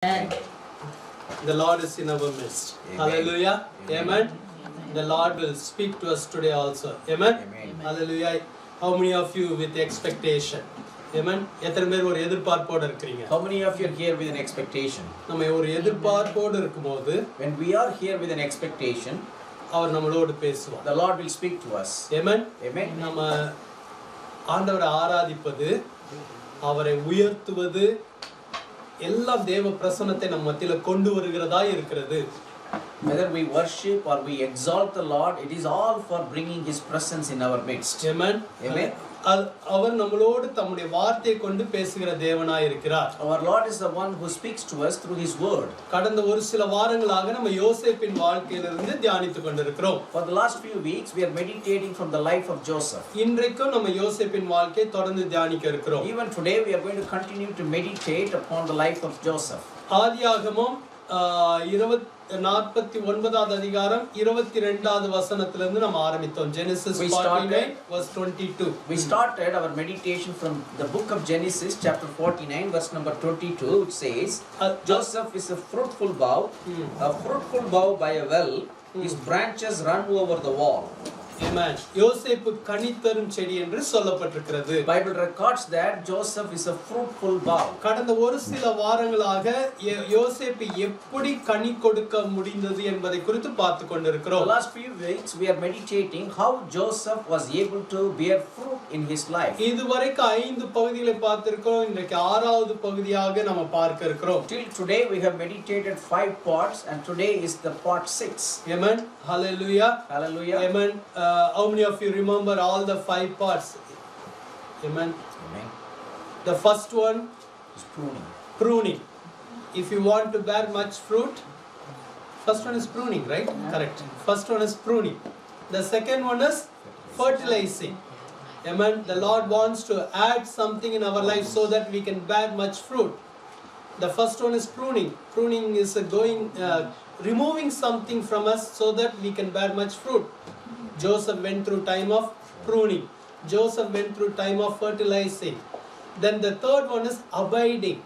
Amen. The Lord is in our midst. Amen. Hallelujah. Amen. The Lord will speak to us today also. Amen. Amen. Hallelujah. How many of you with expectation? Amen. எத்தனை பேர் ஒரு எதிர்பார்ப்போடு இருக்கீங்க? How many of you are here with an expectation? நம்ம ஒரு எதிர்பார்ப்போடு இருக்கும்போது when we are here with an expectation, அவர் நம்மளோடு பேசுவார். the Lord will speak to us. Amen. Amen. நம்ம ஆண்டவரை ஆராதிப்பது, அவரை உயர்த்துவது எல்லாம் தேவ பிரசன்னத்தை நம்ம மத்தியில கொண்டு வருகிறதா இருக்கிறது. Whether we worship or we exalt the Lord, it is all for bringing His presence in our midst. Amen. Amen. அவர் நம்மளோடு தம்முடைய வார்த்தையை கொண்டு பேசுகிற தேவனாய் இருக்கிறார். Our Lord is the one who speaks to us through His word. கடந்த ஒரு சில வாரங்களாக நம்ம யோசேப்பின் வாழ்க்கையிலிருந்து தியானித்துக் கொண்டிருக்கிறோம். For the last few weeks we are meditating from the life of Joseph. இன்றைக்கும் நம்ம யோசேப்பின் வாழ்க்கையை தொடர்ந்து தியானிக்க இருக்கிறோம். Even today we are going to continue to meditate upon the life of Joseph. ஆதியாகமம் 49வது அதிகாரம் 22வது வசனத்திலிருந்து நம்ம ஆரம்பித்தோம். Genesis 49 verse 22. We started our meditation from the book of Genesis chapter 49 verse number 22, which says Joseph is a fruitful bough by a well, his branches run over the wall. Amen. யோசேப்பு கனிதரும் செடி என்று சொல்லப்பட்டிருக்கிறது. Bible records that Joseph is a fruitful bough. கடந்த ஒரு சில வாரங்களாக யோசேப்பு எப்படி கனி கொடுக்க முடிந்தது என்பதை குறித்து பார்த்து கொண்டிருக்கிறோம். The last few weeks we are meditating how Joseph was able to bear fruit in his life. இதுவரைக்கும் 5 பகுதிகளை பார்த்திருக்கிறோம். இன்றைக்கு 6வது பகுதியாக நம்ம பார்க்க இருக்கிறோம். Till today we have meditated 5 parts and today is the part 6. Amen. Hallelujah. Hallelujah. Amen. How many of you remember all the 5 parts? Amen. Amen. The first one is pruning. Pruning. If you want to bear much fruit, first one is pruning, right? Yeah. Correct. First one is pruning. The second one is fertilizing. Amen. The Lord wants to add something in our life so that we can bear much fruit. The first one is pruning. Pruning is removing something from us so that we can bear much fruit. Joseph went through time of pruning. Joseph went through time of fertilizing. Then the third one is abiding.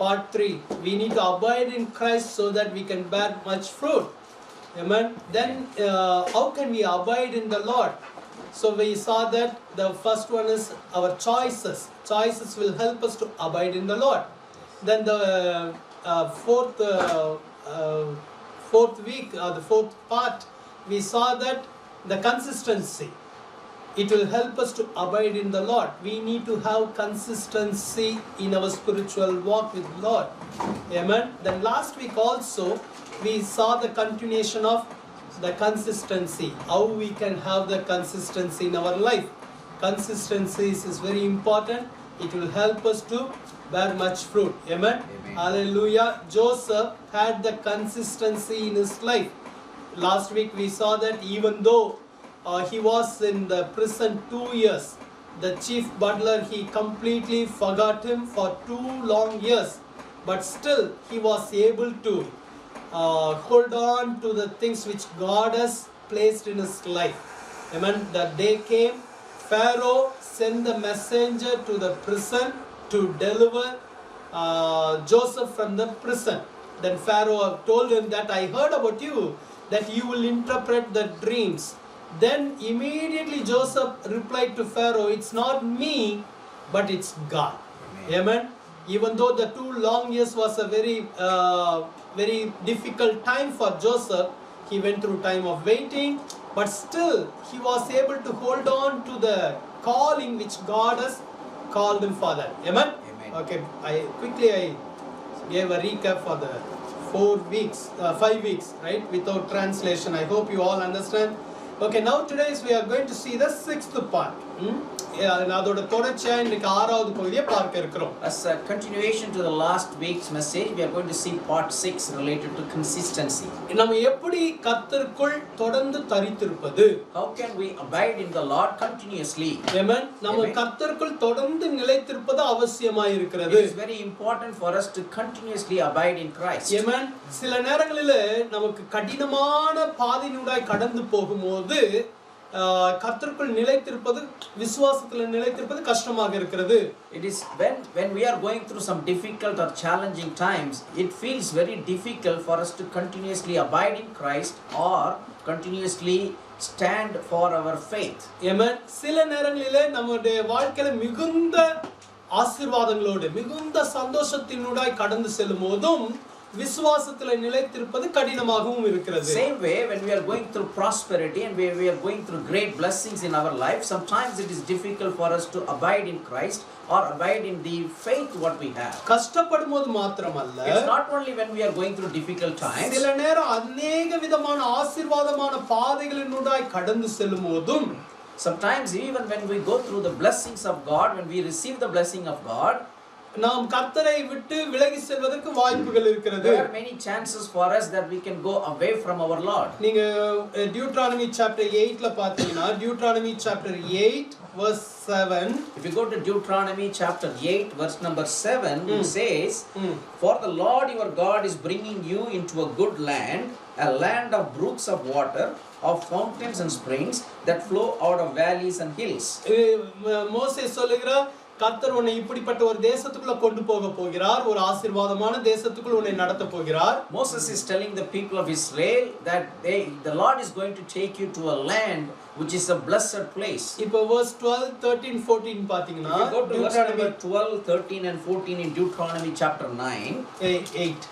Part 3. We need to abide in Christ so that we can bear much fruit. Amen. Then how can we abide in the Lord? So we saw that the first one is our choices. Choices will help us to abide in the Lord. Then the fourth week, the fourth part, we saw that the consistency. It will help us to abide in the Lord. We need to have consistency in our spiritual walk with the Lord. Amen. Then last week also, we saw the continuation of the consistency. How we can have the consistency in our life. Consistency is very important. It will help us to bear much fruit. Amen. Amen. Hallelujah. Joseph had the consistency in his life. Last week we saw that even though he was in the prison 2 years, the chief butler, he completely forgot him for 2 long years, but still he was able to hold on to the things which God has placed in his life. Amen. The day came, Pharaoh sent the messenger to the prison to deliver Joseph from the prison. Then Pharaoh told him that I heard about you, that you will interpret the dreams. Then immediately Joseph replied to Pharaoh, it's not me, but it's God. Amen. Amen. Even though the 2 long years was a very difficult time for Joseph, he went through time of waiting, but still he was able to hold on to the calling which God has called him for that. Amen. Amen. Okay, I gave a recap for the 5 weeks, right, without translation. I hope you all understand. Okay, now today we are going to see the 6th part. அதோட தொடர்ச்சியா இன்னைக்கு 6வது பகுதியை பார்க்க இருக்கிறோம். As a continuation to the last week's message, we are going to see part 6 related to consistency. நம்ம எப்படி கர்த்தருக்குள் தொடர்ந்து தரித்திருப்பது? How can we abide in the Lord continuously? Amen. நம்ம கர்த்தருக்குள் தொடர்ந்து நிலைத்திருப்பது அவசியமாய் இருக்கிறது. It is very important for us to continuously abide in Christ. Amen. சில நேரங்களிலே நமக்கு கடினமான பாதையினூடாய் கடந்து போகும்போது கர்த்தருக்குள் நிலைத்திருப்பது விசுவாசத்தில் நிலைத்திருப்பது கஷ்டமாக இருக்கிறது. It is when we are going through some difficult or challenging times, it feels very difficult for us to continuously abide in Christ or continuously stand for our faith. Amen. சில நேரங்களிலே நம்முடைய வாழ்க்கையில மிகுந்த ஆசீர்வாதங்களோடு மிகுந்த சந்தோஷத்தினூடாய் கடந்து செல்லும் போதும் விசுவாசத்திலே நிலைத்திருப்பது கடினமாகவும் இருக்கிறது. Same way, when we are going through prosperity and we are going through great blessings in our life, sometimes it is difficult for us to abide in Christ or abide in the faith what we have. கஷ்டப்படும்போது மாத்திரமல்ல, It's not only when we are going through difficult times. சில நேரம் அநேக விதமான ஆசீர்வாதமான பாதைகளினூடாய் கடந்து செல்லும் போதும், Sometimes even when we go through the blessings of God, when we receive the blessing of God, நாம் கர்த்தரை விட்டு விலகி செல்வதற்கு வாய்ப்புகள் இருக்கிறது. there are many chances for us that we can go away from our Lord. நீங்க Deuteronomy chapter 8 ல பாத்தீங்கன்னா, Deuteronomy chapter 8 verse 7, If you go to Deuteronomy chapter 8 verse number 7, it says, For the Lord your God is bringing you into a good land, a land of brooks of water, of fountains and springs that flow out of valleys and hills. மோசே சொல்லுகிறார், கர்த்தர் உன்னை இப்படிப்பட்ட ஒரு தேசத்துக்குள்ள கொண்டு போக போகிறார், ஒரு ஆசீர்வாதமான தேசத்துக்குள்ள உன்னை நடத்த போகிறார். Moses is telling the people of Israel that the Lord is going to take you to a land which is a blessed place. இப்போ verse 12, 13, 14 பாத்தீங்கன்னா, If you go to verse number 12, 13 and 14 in Deuteronomy chapter 9, 8.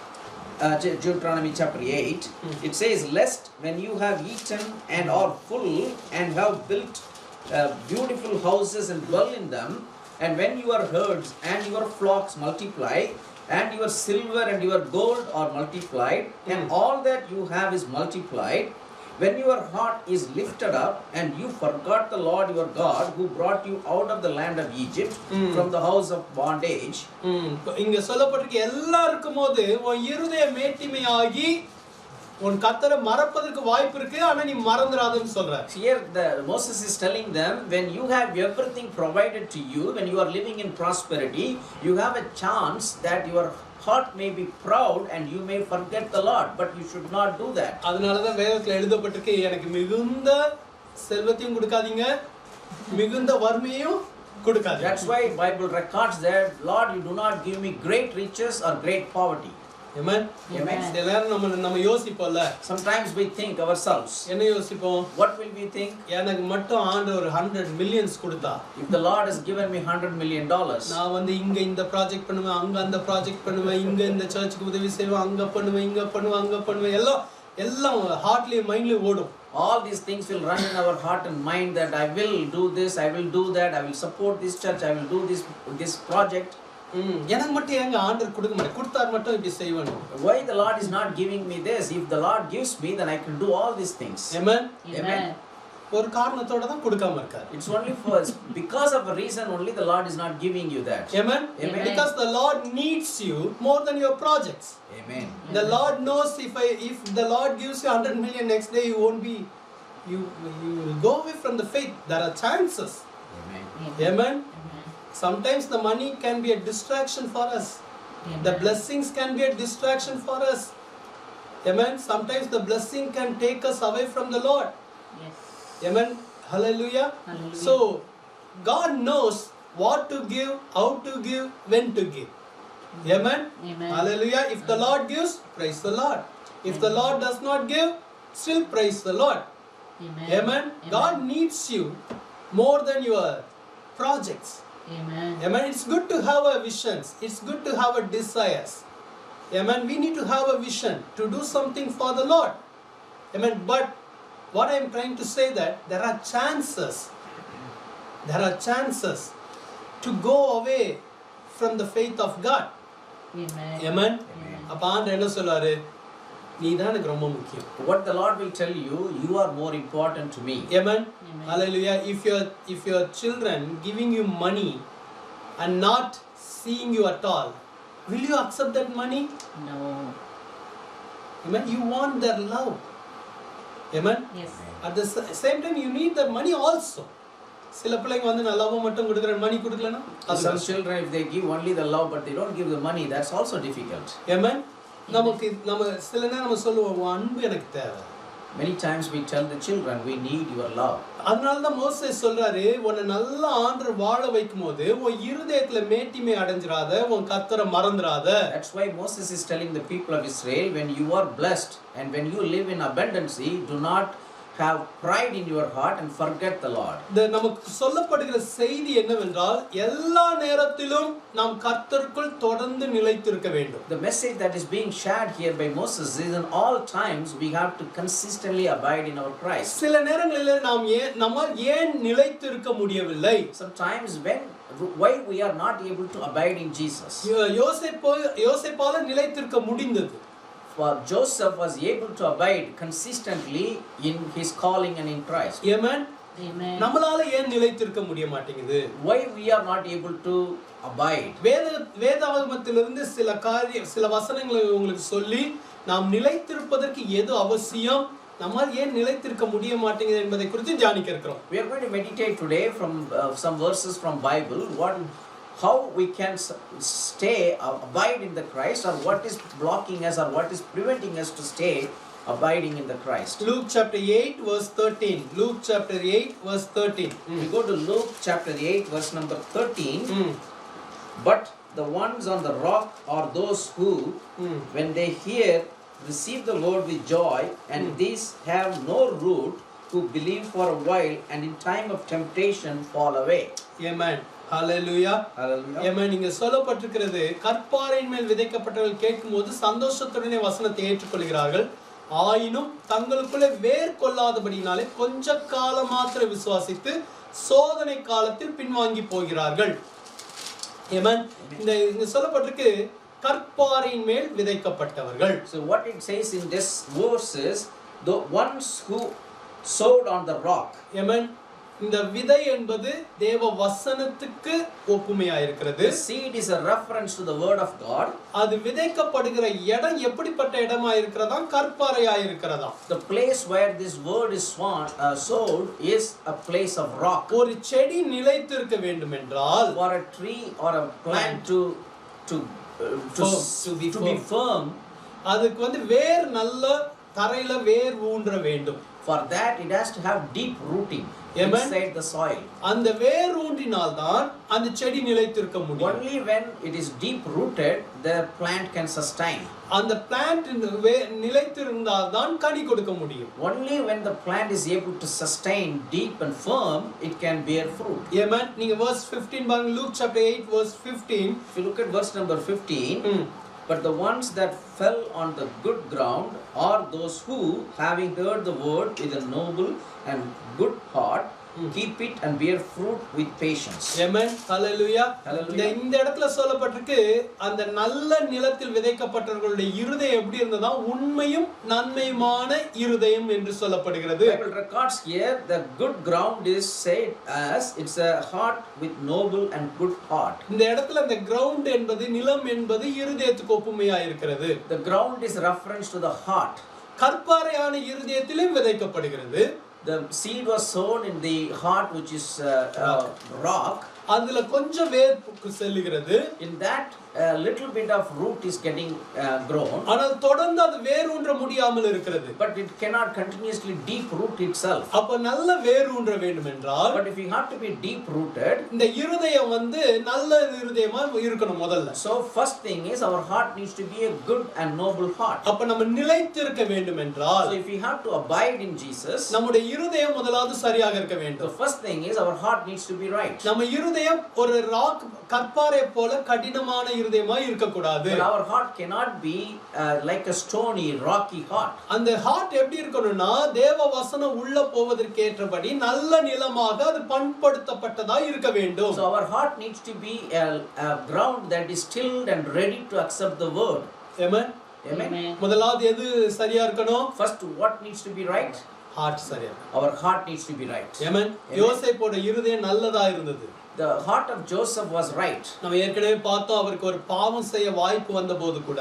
Deuteronomy chapter 8, it says, Lest when you have eaten and are full and have built beautiful houses and dwell in them, and when your herds and your flocks multiply, and your silver and your gold are multiplied, and all that you have is multiplied, when your heart is lifted up, and you forgot the Lord your God, who brought you out of the land of Egypt from the house of bondage. இங்க சொல்லப்பட்டிருக்க எல்லாம் இருக்கும்போது உன் இருதயம் மேட்டிமையாகி உன் கர்த்தரை மறப்பதற்கு வாய்ப்பு இருக்கு, ஆனா நீ மறந்துடாதன்னு சொல்ற. Here Moses is telling them, when you have everything provided to you, when you are living in prosperity, you have a chance that your heart may be proud and you may forget the Lord, but you should not do that. அதனால தான் வேதத்துல எழுதப்பட்டிருக்கு, எனக்கு மிகுந்த செல்வத்தையும் கொடுக்காதீங்க, மிகுந்த வறுமையும் கொடுக்காதீங்க. That's why Bible records that, Lord, you do not give me great riches or great poverty. Amen. Amen. எல்லாரும் நம்ம யோசிப்போம்ல. Sometimes we think ourselves. என்ன யோசிப்போம்? What will we think? எனக்கு மட்டும் ஆண்டவர் 100 millions கொடுத்தா, If the Lord has given me $100 million, நான் வந்து இங்க இந்த ப்ராஜெக்ட் பண்ணுவேன், அங்க அந்த ப்ராஜெக்ட் பண்ணுவேன், இங்க இந்த சர்ச்சுக்கு உதவி செய்வேன், அங்க பண்ணுவேன், இங்க பண்ணுவேன், அங்க பண்ணுவேன், எல்லாம் ஹார்ட்லி மைண்ட்லி ஓடும். all these things will run in our heart and mind, that I will do this, I will do that, I will support this church, I will do this project. எனக்கு மட்டும் ஏங்க ஆண்டவர் கொடுக்க மாட்டேன், கொடுத்தார் மட்டும் இப்படி செய்வேன். Why the Lord is not giving me this? If the Lord gives me, then I can do all these things. Amen. Amen. ஒரு காரணத்தோட தான் கொடுக்காம இருக்கார். It's only for because of a reason only the Lord is not giving you that. Amen. Amen. Because the Lord needs you more than your projects. Amen. The Lord knows if the Lord gives you 100 million, next day you won't be, you will go away from the faith. There are chances. Amen. Amen. Sometimes the money can be a distraction for us. The blessings can be a distraction for us. Amen. Sometimes the blessing can take us away from the Lord. Yes. Amen. Hallelujah. Hallelujah. So God knows what to give, how to give, when to give. Amen. Amen. Hallelujah. If the Lord gives, praise the Lord. If the Lord does not give, still praise the Lord. Amen. Amen. God needs you more than your projects. Amen. Amen. It's good to have a visions. It's good to have a desires. Amen. We need to have a vision to do something for the Lord. Amen. But what I am trying to say that there are chances. There are chances to go away from the faith of God. Amen. Amen. Amen. அப்ப ஆண்டவர் என்ன சொல்றாரு? நீ தான் எனக்கு ரொம்ப முக்கியம். What the Lord will tell you, you are more important to me. Amen. Amen. Hallelujah. If your children giving you money and not seeing you at all, will you accept that money? No. Amen. You want their love. Amen. Yes. At the same time, you need the money also. சில பிள்ளைங்க வந்து நான் love மட்டும் கொடுக்குறேன், மணி கொடுக்கலனா Some children, if they give only the love but they don't give the money, that's also difficult. Amen. நம்ம சில நேரம் நம்ம சொல்லுவோம், அன்பு எனக்கு தேவை, Many times we tell the children, we need your love. அதனால தான் மோசேஸ் சொல்றாரு, உன்னை நல்லா ஆண்டவர் வாழ வைக்கும்போது உன் இருதயத்துல மேட்டிமை அடைஞ்சிராத, உன் கர்த்தரை மறந்துராத. That's why Moses is telling the people of Israel, when you are blessed and when you live in abundance, do not have pride in your heart and forget the Lord. நமக்கு சொல்லப்படுகிற செய்தி என்னவென்றால், எல்லா நேரத்திலும் நாம் கர்த்தருக்குள் தொடர்ந்து நிலைத்திருக்க வேண்டும். The message that is being shared here by Moses is, in all times we have to consistently abide in our Christ. சில நேரங்களில் நம்மால் ஏன் நிலைத்திருக்க முடியவில்லை? Sometimes why we are not able to abide in Jesus. யோசேப்பால நிலைத்திருக்க முடிந்தது. For Joseph was able to abide consistently in his calling and in Christ. Amen. Amen. நம்மளால ஏன் நிலைத்திருக்க முடிய மாட்டேங்குது? Why we are not able to abide? வேதாகமத்திலிருந்து சில வசனங்களை உங்களுக்கு சொல்லி நாம் நிலைத்திருப்பதற்கு எது அவசியம், நம்மால் ஏன் நிலைத்திருக்க முடிய மாட்டேங்குது என்பதை குறித்து தியானிக்க இருக்கிறோம். We are going to meditate today from some verses from Bible, how we can abide in the Christ, or what is blocking us, or what is preventing us to stay abiding in the Christ. Luke chapter 8 verse 13. Luke chapter 8 verse 13. We go to Luke chapter 8 verse number 13. But the ones on the rock are those who, when they hear, receive the word with joy, and these have no root, who believe for a while, and in time of temptation fall away. Amen. Hallelujah. Hallelujah. Amen. இங்க சொல்லப்பட்டிருக்கிறது, கற்பாறையின் மேல் விதைக்கப்பட்டவர்கள் கேட்கும்போது சந்தோஷத்துடனே வசனத்தை ஏற்றுக்கொள்கிறார்கள், ஆயினும் தங்களுக்குள்ளே வேர் கொள்ளாதபடினாலே கொஞ்ச காலம் மாத்திர விசுவாசித்து சோதனை காலத்தில் பின்வாங்கி போகிறார்கள். Amen. இங்க சொல்லப்பட்டிருக்கு, கற்பாறையின் மேல் விதைக்கப்பட்டவர்கள். So what it says in this verse is, the ones who sowed on the rock. Amen. இந்த விதை என்பது தேவ வசனத்துக்கு ஒப்புமையா இருக்கிறது. The seed is a reference to the word of God. அது விதைக்கப்படுகிற இடம் எப்படிப்பட்ட இடமா இருக்கிறதா? கற்பாறையா இருக்கிறதா? The place where this word is sowed is a place of rock. ஒரு செடி நிலைத்திருக்க வேண்டும் என்றால், for a tree or a plant to be firm, அதுக்கு வேர் நல்ல தரையில வேர் ஊன்ற வேண்டும். For that it has to have deep rooting. Amen. Inside the soil. அந்த வேர் ஊன்றினால் தான் அந்த செடி நிலைத்திருக்க முடியும். Only when it is deep rooted the plant can sustain. அந்த plant நிலைத்திருந்தால் தான் கனி கொடுக்க முடியும். Only when the plant is able to sustain deep and firm, it can bear fruit. Amen. நீங்க verse 15 பாருங்க, Luke chapter 8 verse 15. If you look at verse number 15, but the ones that fell on the good ground are those who, having heard the word with a noble and good heart, keep it and bear fruit with patience. Amen. Hallelujah. Hallelujah. இந்த இடத்துல சொல்லப்பட்டிருக்கு, அந்த நல்ல நிலத்தில் விதைக்கப்பட்டவர்களுடைய இருதயம் எப்படி இருந்ததா? உண்மையும் நன்மையுமான இருதயம் என்று சொல்லப்படுகிறது. Bible records here the good ground is said as it's a heart with noble and good heart. இந்த இடத்துல அந்த ground என்பது, நிலம் என்பது இருதயத்துக்கு ஒப்புமையா இருக்கிறது. The ground is reference to the heart. கற்பாறையான இருதயத்திலும் விதைக்கப்படுகிறது. The seed was sown in the heart, which is rock. அதுல கொஞ்சம் வேர் செல்லுகிறது. In that a little bit of root is getting grown. ஆனால் தொடர்ந்து அது வேர் ஊன்ற முடியாமல் இருக்கிறது. But it cannot continuously deep root itself. அப்ப நல்ல வேர் ஊன்ற வேண்டும் என்றால், But if you have to be deep rooted, இந்த இருதயம் நல்ல இருதயமா இருக்கணும் முதல்ல. so first thing is our heart needs to be a good and noble heart. அப்ப நம்ம நிலைத்திருக்க வேண்டும் என்றால், So if we have to abide in Jesus, நம்முடைய இருதயம் முதலாவது சரியாக இருக்க the வேண்டும். first thing is our heart needs to be right. நம்ம இருதயம் ஒரு ராக் கற்பாறை போல கடினமான இருதயமா இருக்க கூடாது. But our heart cannot be like a stony rocky heart. அந்த ஹார்ட் எப்படி இருக்கணும்னா, தேவ வசனம் உள்ள போவதற்கு ஏற்றபடி நல்ல நிலமாக அது பண்படுத்தப்பட்டதா இருக்க வேண்டும். So our heart needs to be a ground that is stilled and ready to accept the word. Amen. Amen. முதலாவது எது சரியா இருக்கணும்? First, what needs to be right? Heart சரியா. Our heart needs to be right. Amen. யோசேப்போட இருதயம் நல்லதா இருந்தது. The heart of Joseph was right. நம்ம ஏற்கனவே பார்த்தோம், அவருக்கு ஒரு பாவம் செய்ய வாய்ப்பு வந்தபோது கூட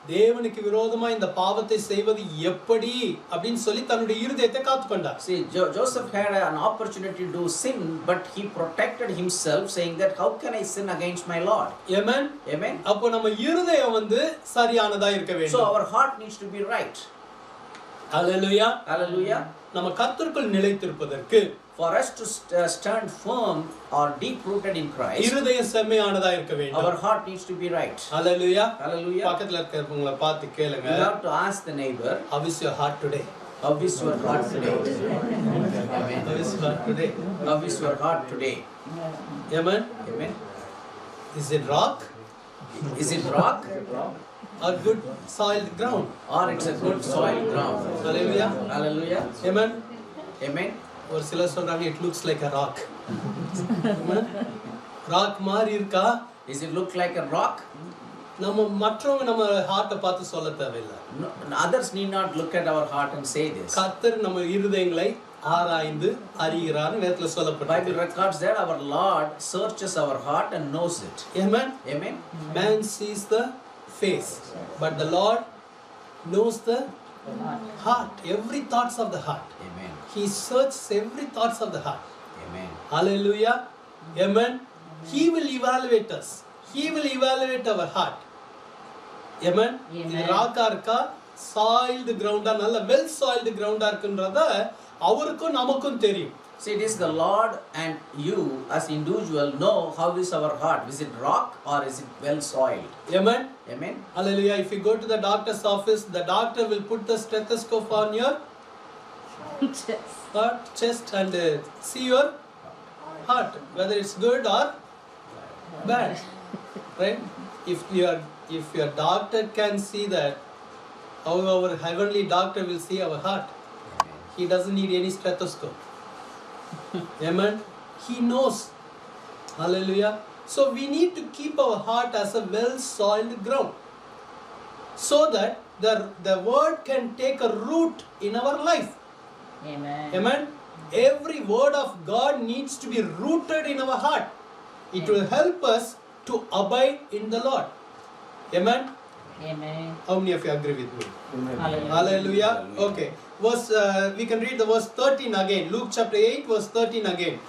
தேவனுக்கு விரோதமா இந்த பாவத்தை செய்வது எப்படி அப்படினு சொல்லி தன்னுடைய இருதயத்தை காத்துக்கொண்டார். See, Joseph had an opportunity to sin, but he protected himself, saying that how can I sin against my Lord? Amen. Amen. அப்போ நம்ம இருதயம் சரியானதா இருக்க வேண்டும். So our heart needs to be right. Hallelujah. Hallelujah. நம்ம கர்த்தருக்குள் நிலைத்திருப்பதற்கு For us to stand firm or deep rooted in Christ, இருதயம் செம்மையானதா இருக்க our வேண்டும். heart needs to be right. Hallelujah. Hallelujah. பக்கத்துல இருக்கிறவங்கள பார்த்து கேளுங்க. You have to ask the neighbor, How is your heart today? how is your heart today? Amen. How is your heart today? How is your heart today? Amen. Amen. Is it rock Is it rock or good soiled ground? or it's a good soil ground? Hallelujah. Hallelujah. Amen. Amen. ஒரு சிலர் சொல்றாங்க it looks like a rock. Rock மாதிரி இருக்கா? Does it look like a rock? நம்ம மற்றவங்க நம்ம ஹார்ட்டை பார்த்து சொல்ல தேவையில்லை. No, others need not look at our heart and say this. கர்த்தர் நம்ம இருதயங்களை ஆராய்ந்து அறிகிறார்னு வேதத்துல Bible சொல்லப்பட்டிருக்கு. records that our Lord searches our heart and knows it. Amen. Amen. Man sees the face, but the Lord knows the heart, every thoughts of the heart. Amen. He searches every thoughts of the heart. Amen. Hallelujah. Amen. He will evaluate us. He will evaluate our heart. Amen. இது Raqqa இருக்கா, soiled கிரவுண்டா, நல்ல well soiled கிரவுண்டா இருக்குன்றத அவருக்கும் நமக்கும் தெரியும். See, it is the Lord and you as individual know how is our heart. Is it rock or is it well soiled? Amen. Amen. Hallelujah. If you go to the doctor's office, the doctor will put the stethoscope on your heart, chest and see your heart, whether it's good or bad. Right? If your doctor can see that, how our heavenly doctor will see our heart. He doesn't need any stethoscope. Amen. He knows. Hallelujah. So we need to keep our heart as a well-soiled ground, so that the word can take a root in our life. Amen. Amen. Every word of God needs to be rooted in our heart. It will help us to abide in the Lord. Amen. Amen. How many of you agree with me? Hallelujah. Hallelujah. Okay. We can read the verse 13 again. Luke chapter 8 verse 13 again.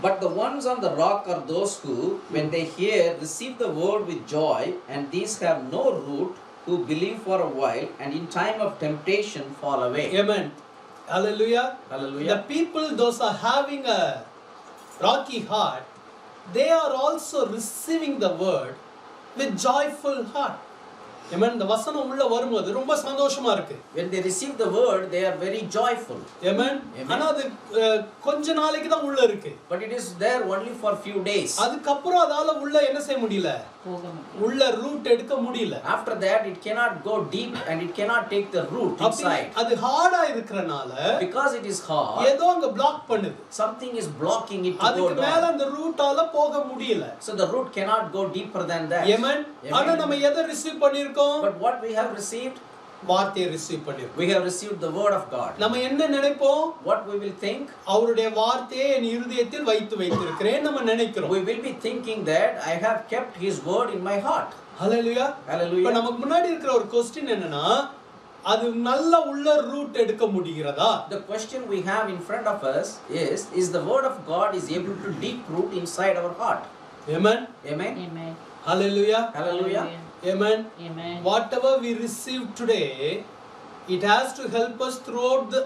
But the ones on the rock are those who, when they hear, receive the word with joy, and these have no root, who believe for a while, and in time of temptation fall away. Amen. Hallelujah. Hallelujah. The people, those are having a rocky heart, they are also receiving the word with joyful heart. Amen. இந்த வசனம் உள்ள வரும்போது ரொம்ப சந்தோஷமா இருக்கு. When they receive the word, they are very joyful. Amen. Amen. ஆனா அது கொஞ்ச நாளைக்கு தான் உள்ள இருக்கு. But it is there only for few days. அதுக்கு அப்புறம் அதால உள்ள என்ன செய்ய முடியல? உள்ள ரூட் எடுக்க முடியல. After that, it cannot go deep and it cannot take the root inside. அது ஹார்டா இருக்கறனால Because it is hard, ஏதோ அங்க பிளாக் பண்ணுது. something is blocking it to go அதுக்கு மேல down. அந்த ரூட்டால போக முடியல. So the root cannot go deeper than that. Amen. ஆனா நம்ம எதை ரிசீவ் பண்ணிருக்கோம்? But what we have received, வார்த்தையை ரிசீவ் பண்ணிருக்கோம். we have received the word of God. நம்ம என்ன நினைப்போம்? What we will think, அவருடைய வார்த்தையை என் இருதயத்தில் வைத்திருக்கிறேன் நம்ம நினைக்கிறோம். we will be thinking that I have kept his word in my heart. Hallelujah. Hallelujah. இப்ப நமக்கு முன்னாடி இருக்கிற ஒரு क्वेश्चन என்னன்னா, அது நல்ல உள்ள ரூட் எடுக்க முடிகிறதா? The question we have in front of us is the word of God is able to deep root inside our heart. Amen. Amen. Amen. Hallelujah. Hallelujah. Amen. Amen. Whatever we receive today, it has to help us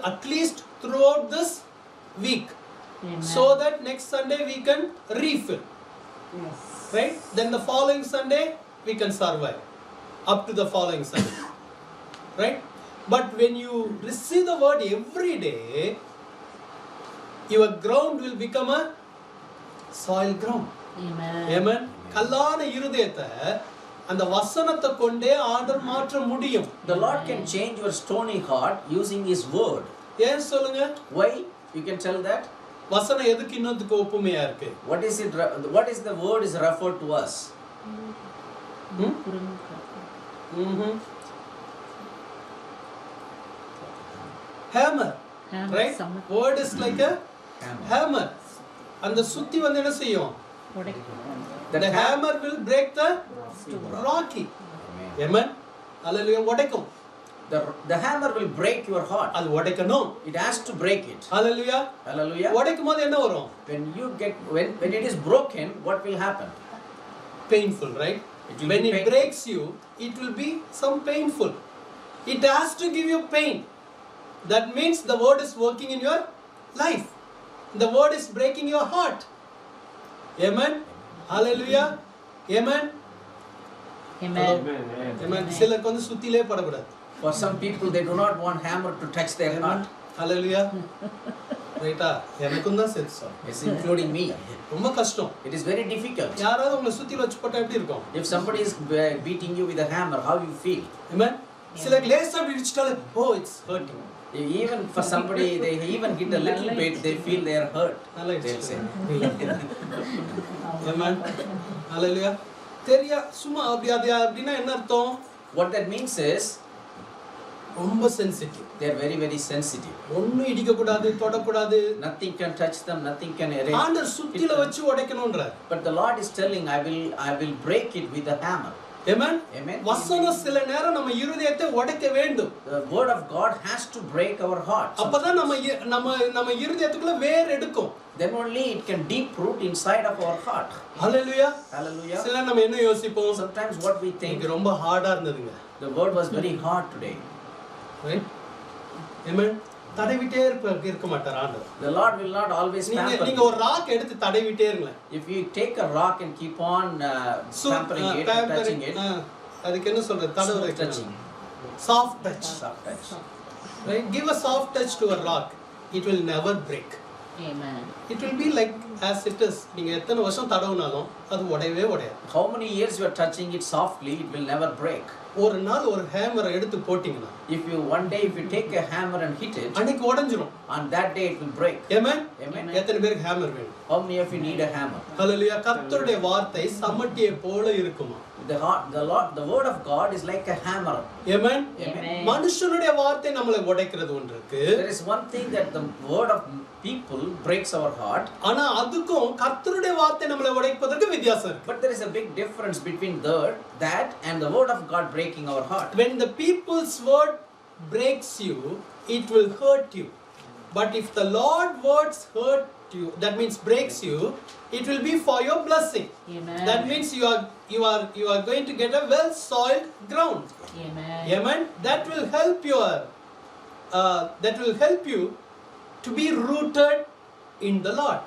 at least throughout this week. Amen. So that next Sunday we can refill. Yes. Right? Then the following Sunday we can survive up to the following Sunday. Right? But when you receive the word every day, your ground will become a soil ground. Amen. Amen. கல்லான இருதயத்தை அந்த வசனத்தை கொண்டே ஆண்டவர் மாற்ற முடியும். The Lord can change your stony heart using his word. ஏன் சொல்லுங்க? Why? You can tell that. வசனம் எதுக்கு இன்னொருக்கு ஒப்புமையா இருக்கு? What is the word is referred to us? Hammer. Hammer, Right? summer. Word is like a hammer. அந்த சுத்தி வந்து என்ன செய்யும்? The hammer will break the rocky. Amen. Hallelujah. உடைக்கும். The hammer will break your heart. அது உடைக்கணும். It has to break it. Hallelujah. Hallelujah. உடைக்கும் போது என்ன வரும்? When it is broken, what will happen? Painful, right? It will When be it painful. breaks you, it will be some painful. It has to give you pain. That means the word is working in your life. The word is breaking your heart. Amen. Hallelujah. Amen. Amen. Amen. சிலருக்கு வந்து சுத்திலே படக்கூடாது. For some people, they do not want hammer to touch their heart. Hallelujah. ரைட்டா? எனக்கும் தான் சேர்த்து sir. It's including me. ரொம்ப கஷ்டம். It is very difficult. யாராவது உங்களை சுத்தில வச்சு போட்டா எப்படி இருக்கும்? If somebody is beating you with a hammer, how you feel? Amen. சில லேசா அப்படி இடிச்சிட்டாலே oh it's hurting. Even for somebody, they even hit a little bit, they feel they are hurt. நல்லா They'll say. Amen. Hallelujah. தெரியா சும்மா அப்படி அது அப்படினா என்ன அர்த்தம்? What that means is, ரொம்ப sensitive. they are very, very sensitive. ஒண்ணும் இடிக்க கூடாது, தொட கூடாது. Nothing can touch them, nothing can erase. ஆண்டவர் சுத்தில வச்சு உடைக்கணும்ன்றார். But the Lord is telling, I will break it with a hammer. Amen. Amen. வசனம் சில நேரம் நம்ம இருதயத்தை உடைக்க வேண்டும். The word of God has to break our heart. அப்பதான் நம்ம இருதயத்துக்குள்ள வேர் எடுக்கும். Then only it can deep root inside of our heart. Hallelujah. Hallelujah. சில நம்ம என்ன யோசிப்போம்? Sometimes what we think, இது ரொம்ப ஹார்டா இருந்ததுங்க. the word was very hard today. Right? Amen. தடவிட்டே இருக்க மாட்டார் ஆண்டவர். The Lord will not always pamper நீங்க you. ஒரு ராக் எடுத்து தடவிட்டே இருங்க. If you take a rock and keep on pampering it, touching it, அதுக்கு என்ன சொல்றது? தடவுறது. touching, Soft touch. soft touch. Right? Give a soft touch to a rock. It will never break. Amen. It will be like as it is. நீங்க எத்தனை வருஷம் தடவுனாலும் அது உடையவே உடையாது. How many years you are touching it softly, it will never break. ஒரு நாள் ஒரு ஹேமரை எடுத்து போட்டீங்கன்னா If you one day if you take a hammer and hit it, அன்னைக்கு உடைஞ்சிரும். on that day it will break. Amen. Amen. எத்தனை பேருக்கு hammer வேணும்? How many of you need a hammer? ஹalleluya. கர்த்தருடைய வார்த்தை சம்மட்டியை போல இருக்குமா? The word of God is like a hammer. Amen. Amen. மனுஷனுடைய வார்த்தை நம்மளை உடைக்கிறது ஒன்று இருக்கு. There is one thing that the word of people breaks our heart. ஆனா அதுக்கும் கர்த்தருடைய வார்த்தை நம்மளை உடைப்பதற்கு வித்தியாசம் இருக்கு. But there is a big difference between that and the word of God breaking our heart. When the people's word breaks you, it will hurt you. But if the Lord words hurt you, that means breaks you, it will be for your blessing. Amen. That means you are going to get a well soiled ground. Amen. Amen. That will help you to be rooted in the Lord.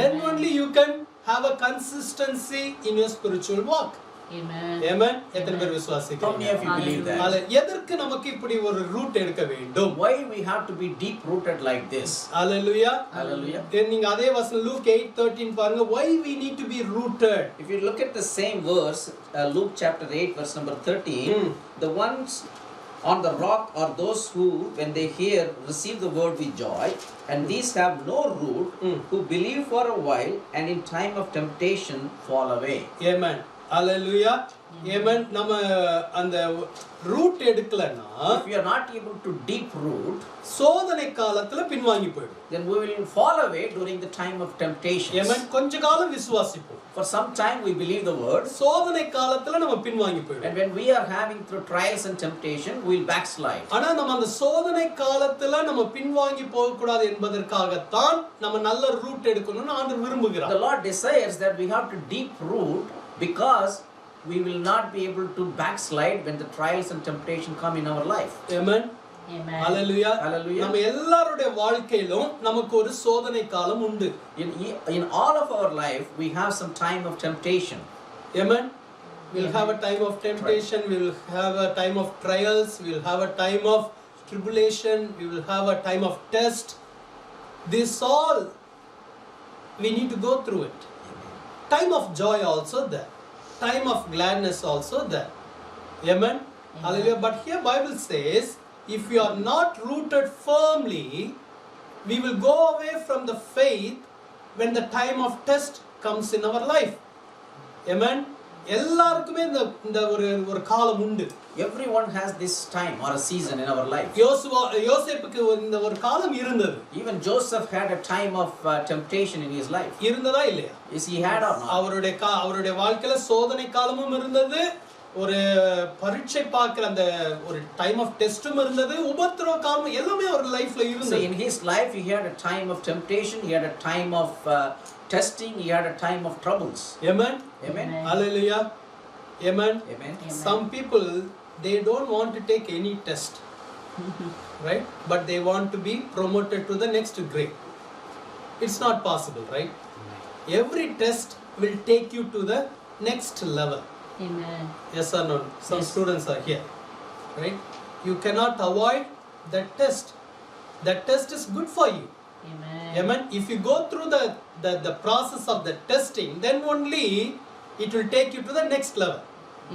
Then Amen. only you can have a consistency in your spiritual walk. Amen. Amen. எத்தனை பேர் How many விசுவாசிக்கிறீங்க? of you believe that? எதற்கு நமக்கு இப்படி ஒரு root எடுக்க வேண்டும்? Why we have to be deep rooted like this? Hallelujah. Hallelujah. நீங்க அதே வசனம் Luke 8:13 பாருங்க. Why we need to be rooted? If you look at the same verse, Luke chapter 8 verse number 13, the ones on the rock are those who, when they hear, receive the word with joy, and these have no root, who believe for a while, and in time of temptation fall away. Amen. Hallelujah. Amen. நம்ம அந்த root எடுக்கலனா If we are not able to deep root, சோதனை காலத்துல பின்வாங்கி போய்டும். then we will fall away during the time of temptations. Amen. கொஞ்ச காலம் விசுவாசிப்போம். For some time we believe the word, சோதனை காலத்துல நம்ம பின்வாங்கி போய்டும். and when we are having through trials and temptation, we will backslide. ஆனா நம்ம அந்த சோதனை காலத்துல நம்ம பின்வாங்கி போக கூடாது என்பதற்காக தான் நம்ம நல்ல ரூட் எடுக்கணும்னு ஆண்டவர் விரும்புகிறார். The Lord desires that we have to deep root, because we will not be able to backslide when the trials and temptation come in our life. Amen. Amen. Hallelujah. Hallelujah. நம்ம எல்லாருடைய வாழ்க்கையிலும் நமக்கு ஒரு சோதனை காலம் உண்டு. In all of our life, we have some time of temptation. Amen. We'll have a time of temptation, we will have a time of trials, we will have a time of tribulation, we will have a time of test. This all we need to go through it. Time of joy also there. Time of gladness also there. Amen. Hallelujah. But here Bible says, if we are not rooted firmly, we will go away from the faith when the time of test comes in our life. Amen. எல்லாருக்குமே இந்த ஒரு காலம் உண்டு. Everyone has this time or a season in our life. யோசேப்புக்கு இந்த ஒரு காலம் இருந்தது. Even Joseph had a time of temptation in his life. இருந்ததா இல்லையா? Is he had or not? அவருடைய வாழ்க்கையில சோதனை காலமும் இருந்தது, ஒரு பரீட்சை பார்க்கிற அந்த ஒரு டைம் ஆஃப் டெஸ்டும் இருந்தது, உபத்திரவ காலம் எல்லாமே அவர் லைஃப்ல இருந்தது. So in his life he had a time of temptation, he had a time of testing, he had a time of troubles. Amen. Amen. Hallelujah. Amen. Amen. Some people, they don't want to take any test. right? But they want to be promoted to the next grade. It's not possible, right? Every test will take you to the next level. Amen. Yes or no? Some Yes. students are here, right? You cannot avoid that test. That test is good for you. Amen. Amen. If you go through the process of the testing, then only it will take you to the next level.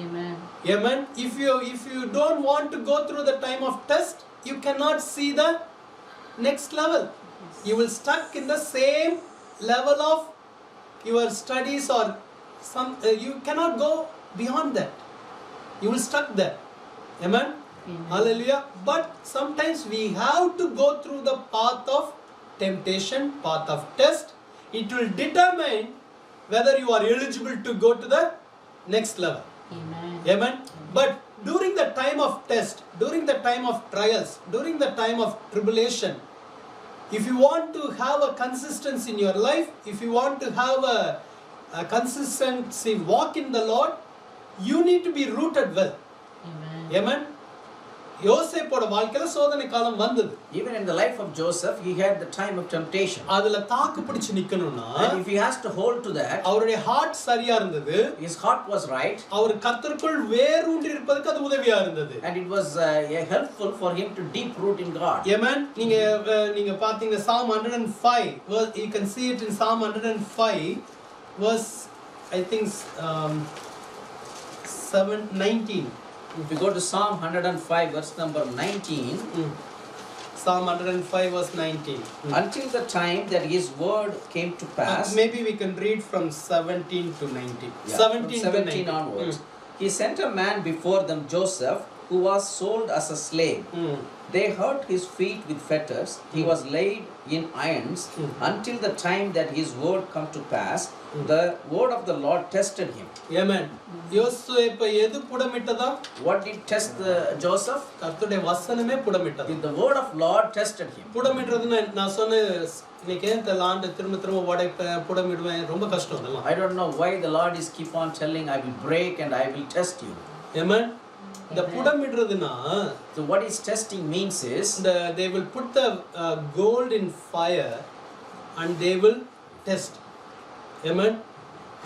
Amen. Amen. If you don't want to go through the time of test, you cannot see the next level. You will stuck in the same level of your studies or some. You cannot go beyond that. You will stuck there. Amen. Amen. Hallelujah. But sometimes we have to go through the path of temptation, path of test. It will determine whether you are eligible to go to the next level. Amen. Amen. But during the time of test, during the time of trials, during the time of tribulation, if you want to have a consistency in your life, if you want to have a consistency walk in the Lord, you need to be rooted well. Amen. Amen. யோசேப்போட வாழ்க்கையில சோதனை காலம் வந்தது. Even in the life of Joseph, he had the time of temptation. அதுல தாக்கு பிடிச்சு நிக்கணும்னா And if he has to hold to that, அவருடைய heart சரியா இருந்தது. his heart was right. அவர் கர்த்தருக்குள் வேரூன்றி இருப்பதற்கு அது உதவியா இருந்தது. And it was helpful for him to deep root in God. Amen. நீங்க பாத்தீங்க Psalm 105, you can see it in Psalm 105 verse I think 19. If you go to Psalm 105 verse number 19, Psalm 105 verse 19. until the time that his word came to pass, Maybe we can read from 17 to 19. yeah, 17 from to 17 19. onwards, he sent a man before them, Joseph, who was sold as a slave. They hurt his feet with fetters. He was laid in irons until the time that his word come to pass. The word of the Lord tested him. Amen. யோசேப்பை எது புடமிட்டதா? What did test Joseph? கர்த்தருடைய வசனமே புடமிட்டது. The word of Lord tested him. புடமிடுறதுன்னு நான் சொன்ன இன்னைக்கு ஏன் ஆண்டு திரும்ப உடைப்பேன் புடமிடுவேன் ரொம்ப கஷ்டம் அதெல்லாம். I don't know why the Lord is keep on telling, I will break and I will test you. Amen. இந்த புடமிடுறதுனா So what is testing means is, they will put the gold in fire and they will test. Amen.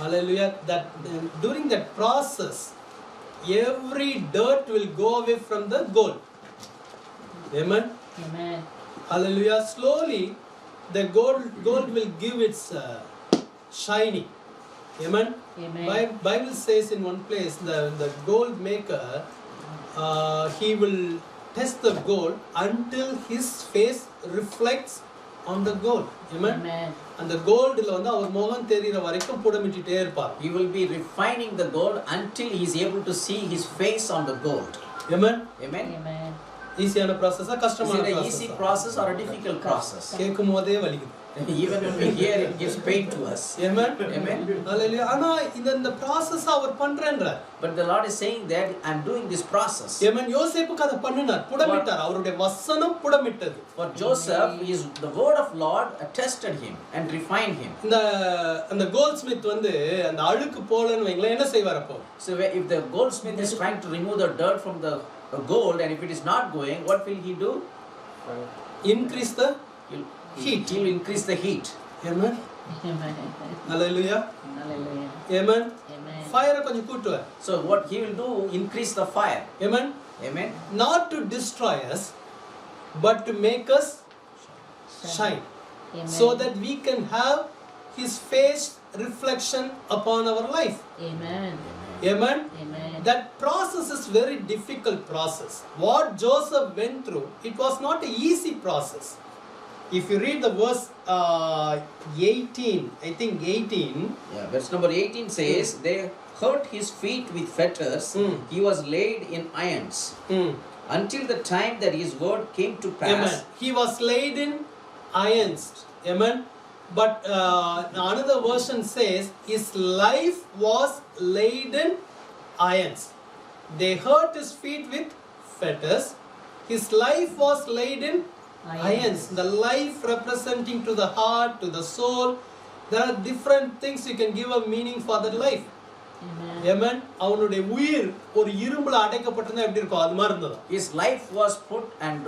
Hallelujah. That during that process, every dirt will go away from the gold. Amen. Amen. Hallelujah. Slowly, the gold will give its shining. Amen. Amen. Bible says in one place, the gold maker, he will test the gold until his face reflects on the gold. Amen. Amen. அந்த கோல்டுல வந்து அவர் முகம் தெரிகிற வரைக்கும் புடமிட்டிட்டே இருப்பார். he will be refining the gold until he is able to see his face on the gold. Amen. Amen. Amen. ஈஸியான ப்ராசஸா Is கஷ்டமான it a process? easy process or a difficult process? கேட்கும்போதே வலிக்குது. Even when we hear it gives pain to us. Amen. Amen. Hallelujah. ஆனா இந்த process அவர் பண்றேன்றார். But the Lord is saying that I'm doing this process. Amen. யோசேப்புக்கு அதை பண்ணினார், புடமிட்டார். அவருடைய வசனம் புடமிட்டது. For Joseph, the word of Lord tested him and refined him. அந்த கோல்ட் ஸ்மித் வந்து அந்த அழுக்கு போலன்னு வைங்களேன், என்ன செய்வார் அப்போ? So if the goldsmith is trying to remove the dirt from the gold, and if it is not going, what will he do? Increase the Heat. He will increase the heat. Amen. Amen. Hallelujah. Hallelujah. Amen. Amen. ஃபயரை கொஞ்சம் கூட்டுவார். So what he will do, increase the fire. Amen. Amen. Not to destroy us, but to make us shine. Amen. So that we can have his face reflection upon our life. Amen. Amen. Amen. That process is very difficult process. What Joseph went through, it was not an easy process. If you read the verse 18, I think 18. Yeah, verse number 18 says, they hurt his feet with fetters. He was laid in irons until the time that his word came to pass. Amen. He was laid in irons. Amen. But another version says his life was laid in irons. They hurt his feet with fetters. His life was laid in irons. The life representing to the heart, to the soul. There are different things you can give a meaning for that life. Amen. Amen. அவனுடைய உயிர் ஒரு இரும்புல அடைக்கப்பட்டிருந்தா எப்படி இருக்கும் அது மாதிரி இருந்தது. His life was put and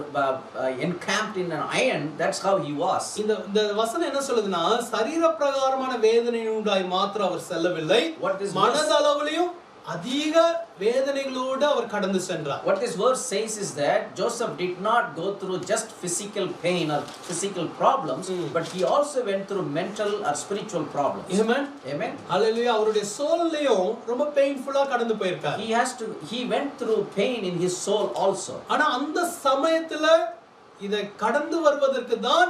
encamped in an iron. That's how he was. இந்த வசனம் என்ன சொல்லுதுன்னா சரீர பிரகாரமான வேதனை உண்டாய் மாத்திரம் அவர் செல்லவில்லை, What this verse- மனதளவிலும் அதிக வேதனைகளோடு அவர் கடந்து சென்றார். What this verse says is that Joseph did not go through just physical pain or physical problems, but he also went through mental or spiritual problems. Amen. Amen. ஹalleluya. அவருடைய சோல்லையும் ரொம்ப பெயின்ஃபுல்லா கடந்து போயிருக்கார். He went through pain in his soul also. ஆனா அந்த சமயத்துல இதை கடந்து வருவதற்கு தான்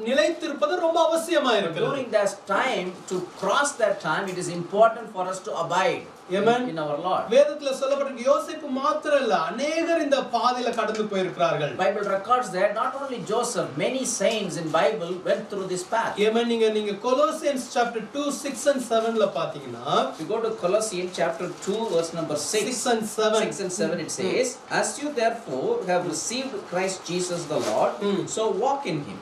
நிலைத்திருப்பது ரொம்ப அவசியமா இருக்கிறது. During that time, to cross that time, it is important for us to abide Amen. in our Lord. வேதத்துல சொல்லப்பட்டிருக்கு யோசேப்பு மாத்திரம் இல்ல அநேகர் இந்த பாதையில கடந்து போயிருக்கிறார்கள். Bible records that not only Joseph, many saints in Bible went through this path. Amen. நீங்க Colossians chapter 2 6 and 7 ல பாத்தீங்கன்னா If you go to Colossians chapter 2 verse number 6 and 7 6 and 7 it says, as you therefore have received Christ Jesus the Lord, so walk in him,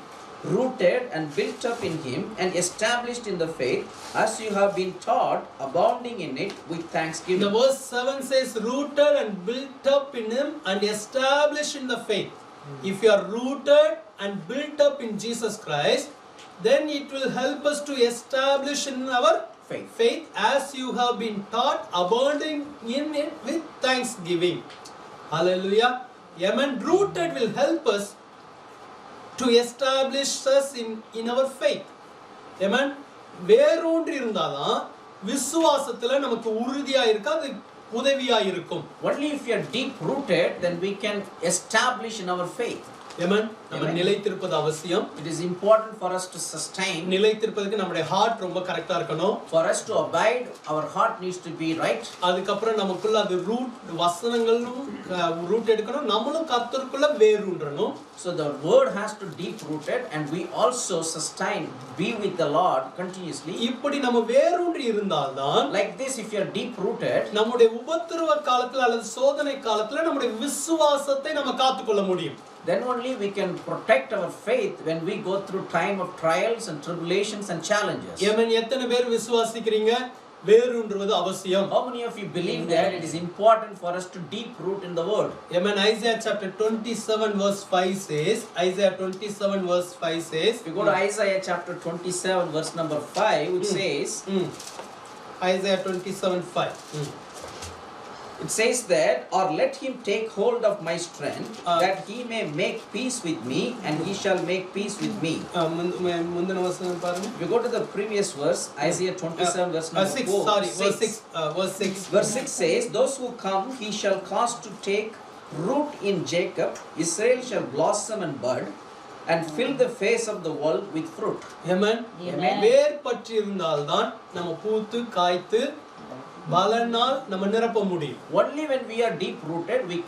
rooted and built up in him and established in the faith as you have been taught, abounding in it with the thanksgiving. verse 7 says rooted and built up in him and established in the faith. If you are rooted and built up in Jesus Christ, then it will help us to establish in our faith as you have been taught, abounding in it with thanksgiving. Hallelujah. Amen. Rooted will help us to establish us in our faith. Amen. வேரூன்றி இருந்தாதான் விசுவாசத்துல நமக்கு உறுதியா இருக்க அது உதவியா இருக்கும். Only if you are deep rooted, then we can establish in our faith. Amen. நம்ம நிலைத்திருப்பது அவசியம். It is important for us to sustain. நிலைத்திருப்பதுக்கு நம்முடைய ஹார்ட் ரொம்ப கரெக்ட்டா இருக்கணும். For us to abide, our heart needs to be right. அதுக்கு அப்புறம் நமக்குள்ள அது ரூட் வசனங்களும் ரூட் எடுக்கணும். நம்மளும் கர்த்தருக்குள்ள வேரூன்றணும். So the word has to deep rooted and we also sustain, be with the Lord continuously. இப்படி நம்ம வேரூன்றி இருந்தால்தான் Like this, if you are deep rooted, நம்முடைய உபத்திரவ காலத்துல அல்லது சோதனை காலத்துல நம்முடைய விசுவாசத்தை நம்ம காத்துக்கொள்ள முடியும். then only we can protect our faith when we go through time of trials and tribulations and challenges. Amen. எத்தனை பேர் விசுவாசிக்கிறீங்க வேரூன்றுவது அவசியம்? How many of you believe that it is important for us to deep root in the word? Amen. Isaiah chapter 27 verse 5 says, Isaiah 27 verse 5 says, If you go to Isaiah chapter 27 verse number 5, which says, Isaiah 27 5. it says that, or let him take hold of my strength, that he may make peace with me, and he shall make peace with me. முந்தின வசனம் பாருங்க. If you go to the previous verse, Isaiah 27 verse number 6 4, sorry verse 6. 6 verse 6. Verse 6 says, those who come he shall cause to take root in Jacob, Israel shall blossom and bud, and fill the face of the world with fruit. Amen. Amen. வேர் பற்றி இருந்தால்தான் நம்ம பூத்து காய்த்து பலனால் நம்ம நிரப்ப முடியும். Only when we are deep rooted we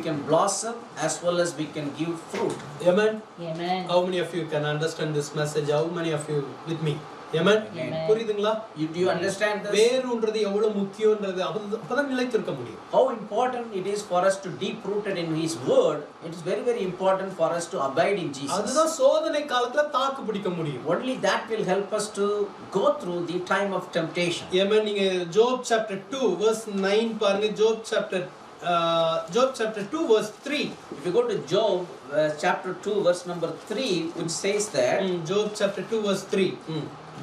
can blossom as well as we can give fruit. Amen. Amen. How many of you can understand this message? How many of you with me? Amen. Amen. புரியுதுங்களா? Do you understand this? வேறுன்றது எவ்வளவு முக்கியம்ன்றது அப்பதான் நிலைத்திருக்க முடியும். How important it is for us to deep rooted in his word. It is very very important for us to abide in Jesus. அதுதான் சோதனை காலத்துல தாக்கு பிடிக்க முடியும். Only that will help us to go through the time of temptation. Amen. நீங்க Job chapter 2 verse 9 பாருங்க. Job chapter 2 verse 3. If you go to Job chapter 2 verse number 3, which says that, Job chapter 2 verse 3.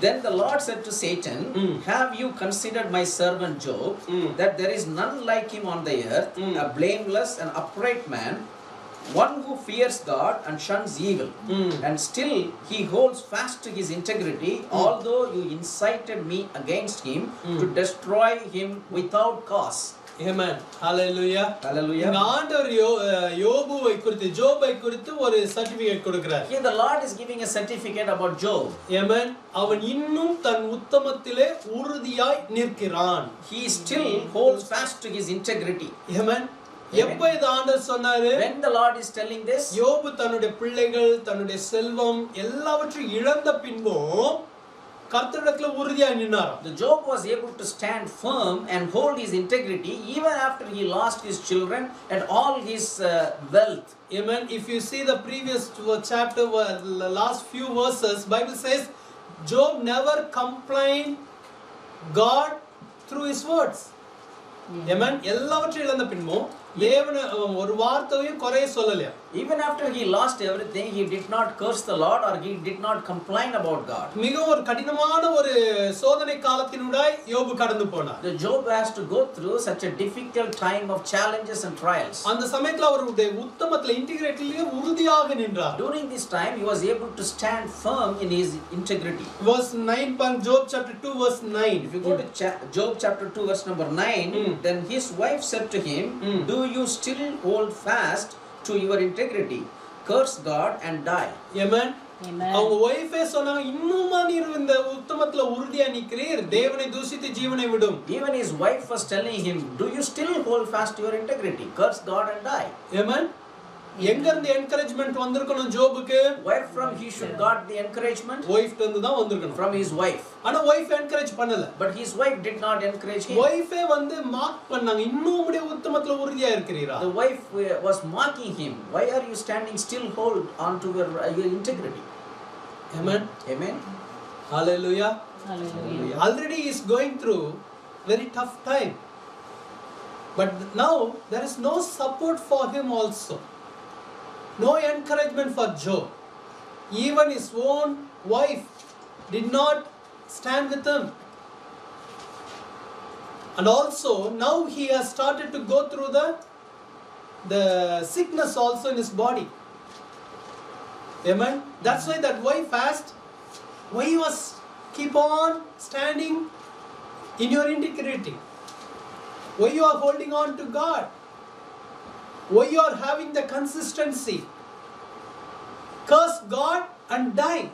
then the Lord said to Satan, have you considered my servant Job, that there is none like him on the earth, a blameless and upright man, one who fears God and shuns evil, and still he holds fast to his integrity, although you incited me against him to destroy him without cause. Amen. Hallelujah. Hallelujah. இந்த ஆண்டவர் யோபுவை குறித்து ஜோபை குறித்து ஒரு certificate கொடுக்கிறார். Here the Lord is giving a certificate about Job. Amen. அவன் இன்னும் தன் உத்தமத்திலே உறுதியாய் நிற்கிறான். He still holds fast to his integrity. Amen. எப்ப இது ஆண்டவர் சொன்னாரு? When the Lord is telling this, யோபு தன்னுடைய பிள்ளைகள் தன்னுடைய செல்வம் எல்லாவற்றையும் இழந்த பின்பும் கர்த்தரிடத்துல உறுதியாய் நின்னாராம். the Job was able to stand firm and hold his integrity even after he lost his children and all his wealth. Amen. If you see the previous chapter, last few verses, Bible says Job never complained God through his words. Yeah. Amen. எல்லாவற்றையும் இழந்த பின்பும் தேவன் ஒரு வார்த்தையும் குறைய சொல்லலையா? Even after he lost everything, he did not curse the Lord or he did not complain about God. மிக ஒரு கடினமான ஒரு சோதனை காலத்தினூடாய் யோபு கடந்து போனார். The Job has to go through such a difficult time of challenges and trials. அந்த சமயத்துல அவருடைய உத்தமத்துல இன்டிகிரிட்டியிலே உறுதியாக நின்றார். During this time, he was able to stand firm in his integrity. Verse 9, Job chapter 2 verse 9. If you go to Job chapter 2 verse number 9, then his wife said to him, do you still hold fast to your integrity? Curse God and die. Amen. Amen. அவங்க ஒய்ஃபே சொன்னாங்க, இன்னுமா நீர் இந்த உத்தமத்துல உறுதியா நிக்கிறீர், தேவனை தூஷித்து ஜீவனை விடும். Even his wife was telling him, do you still hold fast to your integrity? Curse God and die. Amen. எங்க இருந்து என்கரேஜ்மென்ட் வந்திருக்கணும் ஜோபுக்கு? Where from he should got the encouragement? ஒய்ஃப்ட்ட இருந்து தான் வந்திருக்கணும். From his wife. ஆனா ஒய்ஃப் என்கரேஜ் பண்ணல. But his wife did not encourage him. ஒய்ஃபே வந்து mark பண்ணாங்க, இன்னும் உம்முடைய உத்தமத்துல உறுதியா இருக்கிறீரா? The wife was mocking him. Why are you standing still hold on to your integrity? Amen. Amen. Hallelujah. Hallelujah. Already he is going through very tough time. But now there is no support for him also. No encouragement for Job. Even his own wife did not stand with him. And also now he has started to go through the sickness also in his body. Amen. That's why that wife asked, why you was keep on standing in your integrity? Why you are holding on to God? Why you are having the consistency? Curse God and die.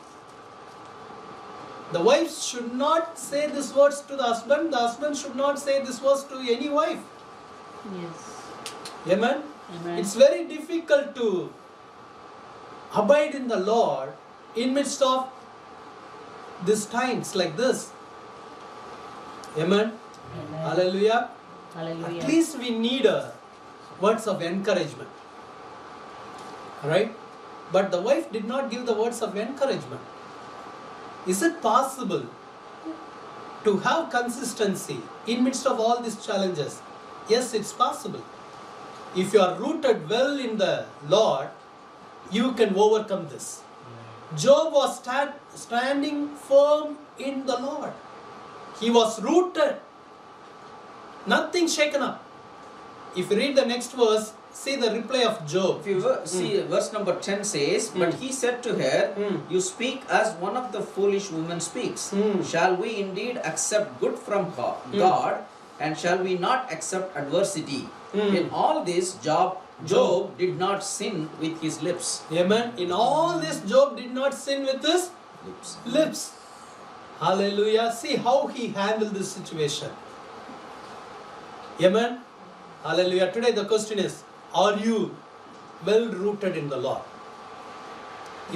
The wife should not say these words to the husband. The husband should not say these words to any wife. Yes. Amen. Amen. It's very difficult to abide in the Lord in midst of these times like this. Amen. Amen. Hallelujah. Hallelujah. At least we need words of encouragement. Right? But the wife did not give the words of encouragement. Is it possible to have consistency in midst of all these challenges? Yes, it's possible. If you are rooted well in the Lord, you can overcome this. Job was standing firm in the Lord. He was rooted. Nothing shaken up. If you read the next verse, see the reply of Job. If you see verse number 10 says, but he said to her, you speak as one of the foolish women speaks. Shall we indeed accept good from God, and shall we not accept adversity? In all this, Job did not sin with his lips. Amen. In all this, Job did not sin with his lips. Hallelujah. See how he handled this situation. Amen. Hallelujah. Today the question is, are you well rooted in the Lord?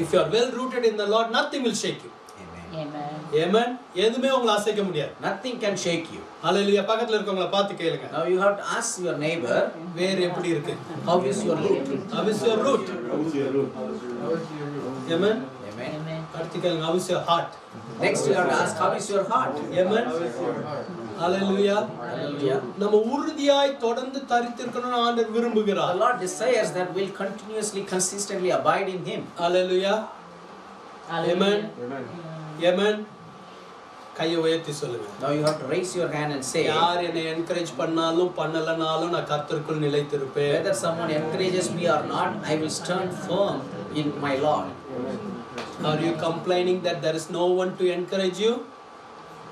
If you are well rooted in the Lord, nothing will shake you. Amen. Amen. Amen. எதுமே உங்களை அசைக்க முடியாது. Nothing can shake you. Hallelujah. பக்கத்துல இருக்கவங்கள பார்த்து கேளுங்க. Now you have to ask your neighbor, வேர் எப்படி இருக்கு? how is your root? How is your root? Amen. Amen. Amen. அடுத்து கேளுங்க, how is your heart? Next you have to ask, how is your heart? Amen. Hallelujah. Hallelujah. நம்ம உறுதியாய் தொடர்ந்து தரித்திருக்கணும்னு ஆண்டவர் The விரும்புகிறார். Lord desires that we'll continuously, consistently abide in Him. Hallelujah. Amen. Amen. கையை உயர்த்தி சொல்லுங்க. Now you have to raise your hand and say, யார் என்னை என்கரேஜ் பண்ணாலும் பண்ணலனாலும் நான் கர்த்தருக்குள் நிலைத்திருப்பேன். whether someone encourages me or not, I will stand firm in my Lord. Are you complaining that there is no one to encourage you?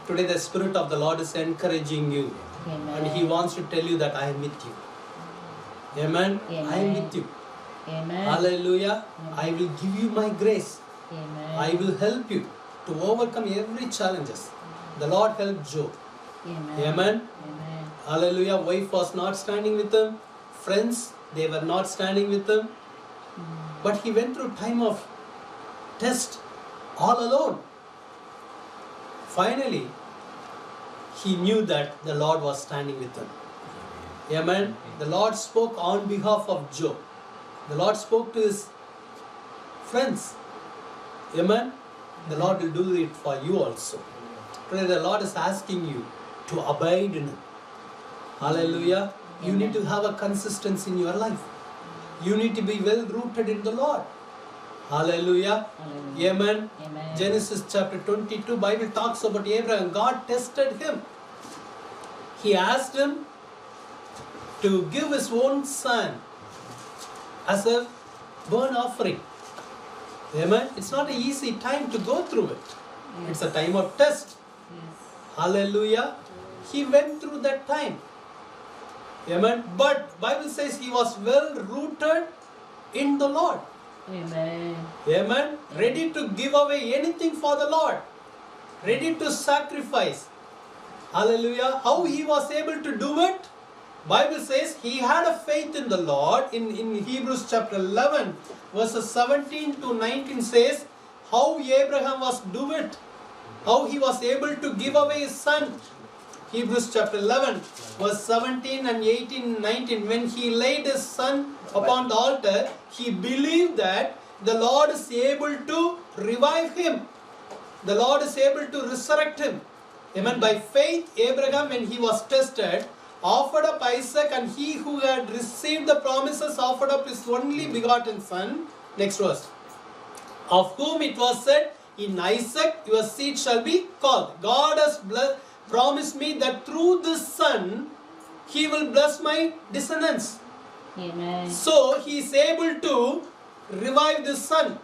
Today the Spirit of the Lord is encouraging you. Amen. And He wants to tell you that I am with you. Amen. Amen. I am with you. Amen. Hallelujah. I will give you my grace. Amen. I will help you to overcome every challenges. The Lord helped Job. Amen. Amen. Amen. Hallelujah. Wife was not standing with him. Friends, they were not standing with him. But he went through time of test all alone. Finally, he knew that the Lord was standing with him. Amen. The Lord spoke on behalf of Job. The Lord spoke to his friends. Amen. The Lord will do it for you also. Today the Lord is asking you to abide in Him. Hallelujah. You need to have a consistency in your life. You need to be well rooted in the Lord. Hallelujah. Hallelujah. Amen. Amen. Genesis chapter 22, Bible talks about Abraham. God tested him. He asked him to give his own son as a burnt offering. Amen. It's not an easy time to go through it. It's a time of test. Yes. Hallelujah. He went through that time. Amen. But Bible says he was well rooted in the Lord. Amen. Amen. Ready to give away anything for the Lord. Ready to sacrifice. Hallelujah. How he was able to do it? Bible says he had a faith in the Lord. In Hebrews chapter 11 verses 17 to 19 says how Abraham was do it. How he was able to give away his son. Hebrews chapter 11 verse 17 and 18 and 19. When he laid his son upon the altar, he believed that the Lord is able to revive him. The Lord is able to resurrect him. Amen. By faith, Abraham, when he was tested, offered up Isaac, and he who had received the promises offered up his only begotten son. Next verse. Of whom it was said, in Isaac your seed shall be called. God has promised me that through this son, he will bless my descendants. Amen. So he is able to revive this son.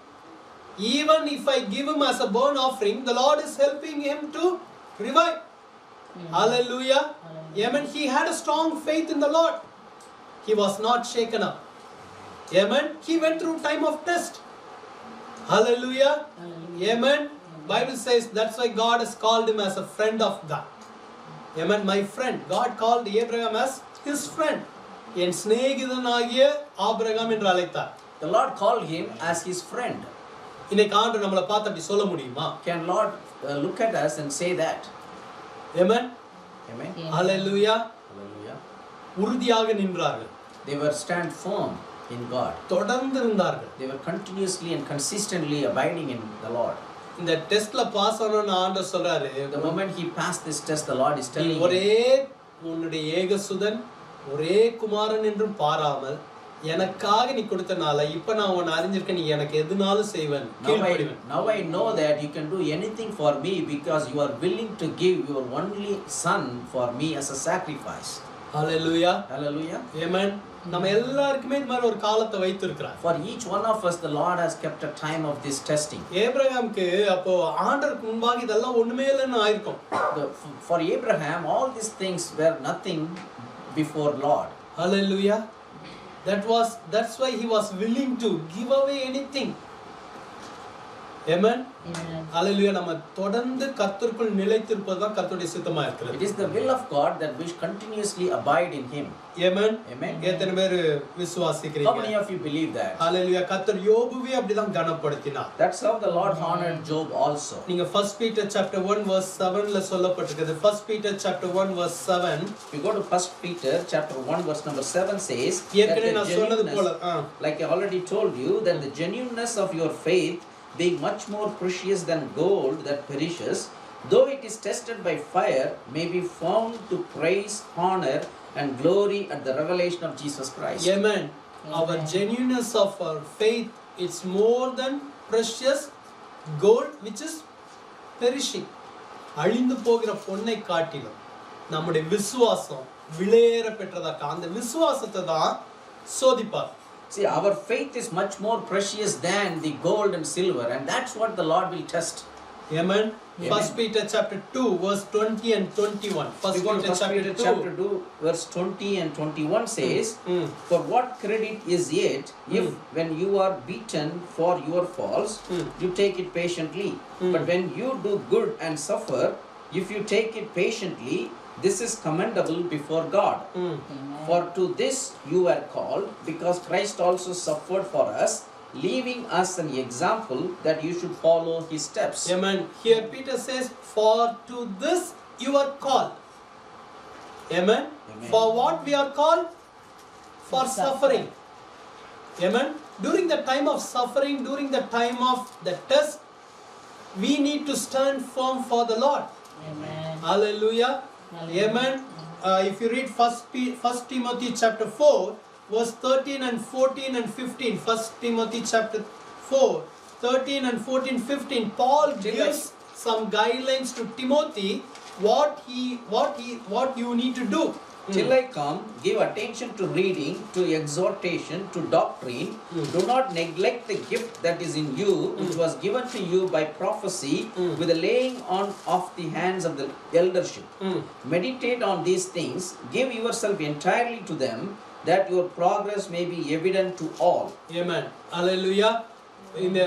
Even if I give him as a burnt offering, the Lord is helping him to revive. Amen. Hallelujah. Hallelujah. Amen. He had a strong faith in the Lord. He was not shaken up. Amen. He went through time of test. Hallelujah. Hallelujah. Amen. Bible says that's why God has called him as a friend of God. Amen. My friend. God called Abraham as his friend. N சிநேகிதனாகிய Abraham என்று அழைத்தார். The Lord called him as his friend. இன்னைக்கு ஆண்டவர் நம்மளை பார்த்து அப்படி சொல்ல முடியுமா? Can Lord look at us and say that? Amen. Amen. Amen. Hallelujah. Hallelujah. உறுதியாக நின்றார்கள். They were stand firm in God. தொடர்ந்து இருந்தார்கள். They were continuously and consistently abiding in the Lord. இந்த டெஸ்ட்ல பாஸ் ஆனோன்னு ஆண்டவர் சொல்றாரு, The moment he passed this test, the Lord is நீ telling ஒரே him, உன்னுடைய ஏகசுதன் ஒரே குமாரன் என்றும் பாராமல் எனக்காக நீ கொடுத்தனால இப்ப நான் உன்னை அறிஞ்சிருக்கேன், நீ எனக்கு எதுனாலும் செய்வேன், கீழ்ப்படிவேன். now I know that you can do anything for me because you are willing to give your only son for me as a sacrifice. Hallelujah. Hallelujah. Amen. நம்ம எல்லாருக்குமே இந்த மாதிரி ஒரு காலத்தை வைத்திருக்கிறார். For each one of us, the Lord has kept a time of this testing. ஏப்ரகாமுக்கு அப்போ ஆண்டவருக்கு முன்பாக இதெல்லாம் ஒண்ணுமே இல்லைன்னு ஆயிருக்கும். For Abraham, all these things were nothing before Lord. Hallelujah. That's why he was willing to give away anything. Amen. Amen. Hallelujah. நம்ம தொடர்ந்து கர்த்தருக்குள் நிலைத்திருப்பது தான் கர்த்தருடைய சித்தமா It இருக்கிறது. is the will of God that we continuously abide in Him. Amen. Amen. எத்தனை பேர் How many விசுவாசிக்கிறீங்க? of you believe that? Hallelujah. கர்த்தர் யோபுவை அப்படிதான் கனப்படுத்தினார். That's how the Lord honored Job also. நீங்க 1 Peter chapter 1 verse 7ல சொல்லப்பட்டிருக்குது. 1 Peter chapter 1 verse 7. If you go to 1 Peter chapter 1 verse number 7 says that ஏற்கனவே the நான் சொன்னது போல genuineness, like I already told you, that the genuineness of your faith, being much more precious than gold that perishes, though it is tested by fire, may be found to praise, honor, and glory at the revelation of Jesus Christ. Amen. Our Amen. genuineness of our faith, it's more than precious gold which is perishing. அழிந்து போகிற பொன்னை காட்டிலும் நம்முடைய விசுவாசம் விலையேற பெற்றதா. அந்த விசுவாசத்தை தான் சோதிப்பார். See, our faith is much more precious than the gold and silver, and that's what the Lord will test. Amen. Amen. 1 Peter chapter 2 verse 20 and 21. We go to 1 Peter chapter 2 verse 20 and 21 says, For what credit is it if when you are beaten for your faults, you take it patiently? But when you do good and suffer, if you take it patiently, this is commendable before God. Amen. For to this you were called, because Christ also suffered for us, leaving us an example that you should follow his steps. Amen. Here Peter says, for to this you are called. Amen. Amen. For what we are called? For suffering. Amen. During the time of suffering, during the time of the test, we need to stand firm for the Lord. Amen. Hallelujah. Amen. If you read First Timothy chapter 4, verse 13 and 14 and 15. First Timothy chapter 4, 13 and 14, 15. Paul gives some guidelines to Timothy what you need to do. Till I come, give attention to reading, to exhortation, to doctrine. Do not neglect the gift that is in you, which was given to you by prophecy, with the laying on of the hands of the eldership. Meditate on these things, give yourself entirely to them, that your progress may be evident to all. Amen. Hallelujah. இந்த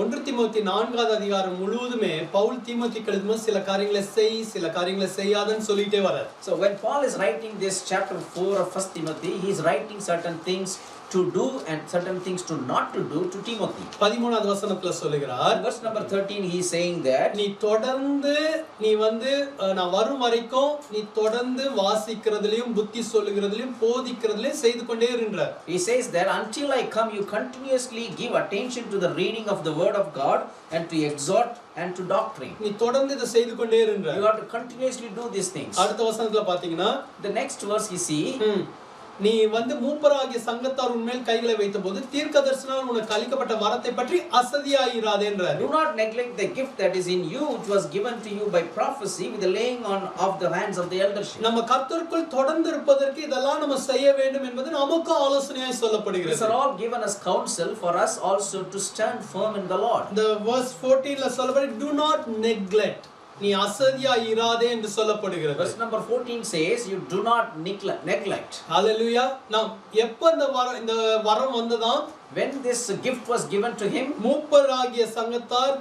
1 தீமோத்தி 4வது அதிகாரம் முழுவதுமே பவுல் தீமோத்திக்கு எழுதும்போது சில காரியங்களை செய் சில காரியங்களை செய்யாதன்னு சொல்லிட்டே வரார். So when Paul is writing this chapter 4 of 1 Timothy, he is writing certain things to do and certain things to not to do to Timothy. 13வது வசனத்துல சொல்லுகிறார். Verse number 13 he is saying that நீ தொடர்ந்து நீ நான் வரும் வரைக்கும் நீ தொடர்ந்து வாசிக்கிறதுலயும் புத்தி சொல்லுகிறதுலயும் போதிக்கிறதுலயும் செய்து கொண்டே இருன்றார். He says that until I come you continuously give attention to the reading of the word of God and to exhort and to doctrine. நீ தொடர்ந்து இத செய்து கொண்டே இருன்றார். You have to continuously do these things. அடுத்த வசனத்துல பாத்தீங்கன்னா the next verse you see நீ மூப்பராகிய சங்கத்தார் உன்மேல் கைகளை வைத்தபோது தீர்க்கதரிசனால் உனக்கு அளிக்கப்பட்ட வரத்தை பற்றி அசதியாயிராதே என்றார். Do not neglect the gift that is in you, which was given to you by prophecy, with the laying on of the hands of the eldership. நம்ம கர்த்தருக்குள் தொடர்ந்து இருப்பதற்கு இதெல்லாம் நம்ம செய்ய வேண்டும் என்பது நமக்கு ஆலோசனையாய் சொல்லப்படுகிறது. These are all given as counsel for us also to stand firm in the Lord. The verse 14 ல சொல்லப்படுது, do not neglect. நீ அசதியா இராதே என்று சொல்லப்படுகிறது. Verse number 14 says you do not neglect. Hallelujah. நாம் எப்ப இந்த வரம் வந்ததா? When this gift was given to him, மூப்பராகிய சங்கத்தார்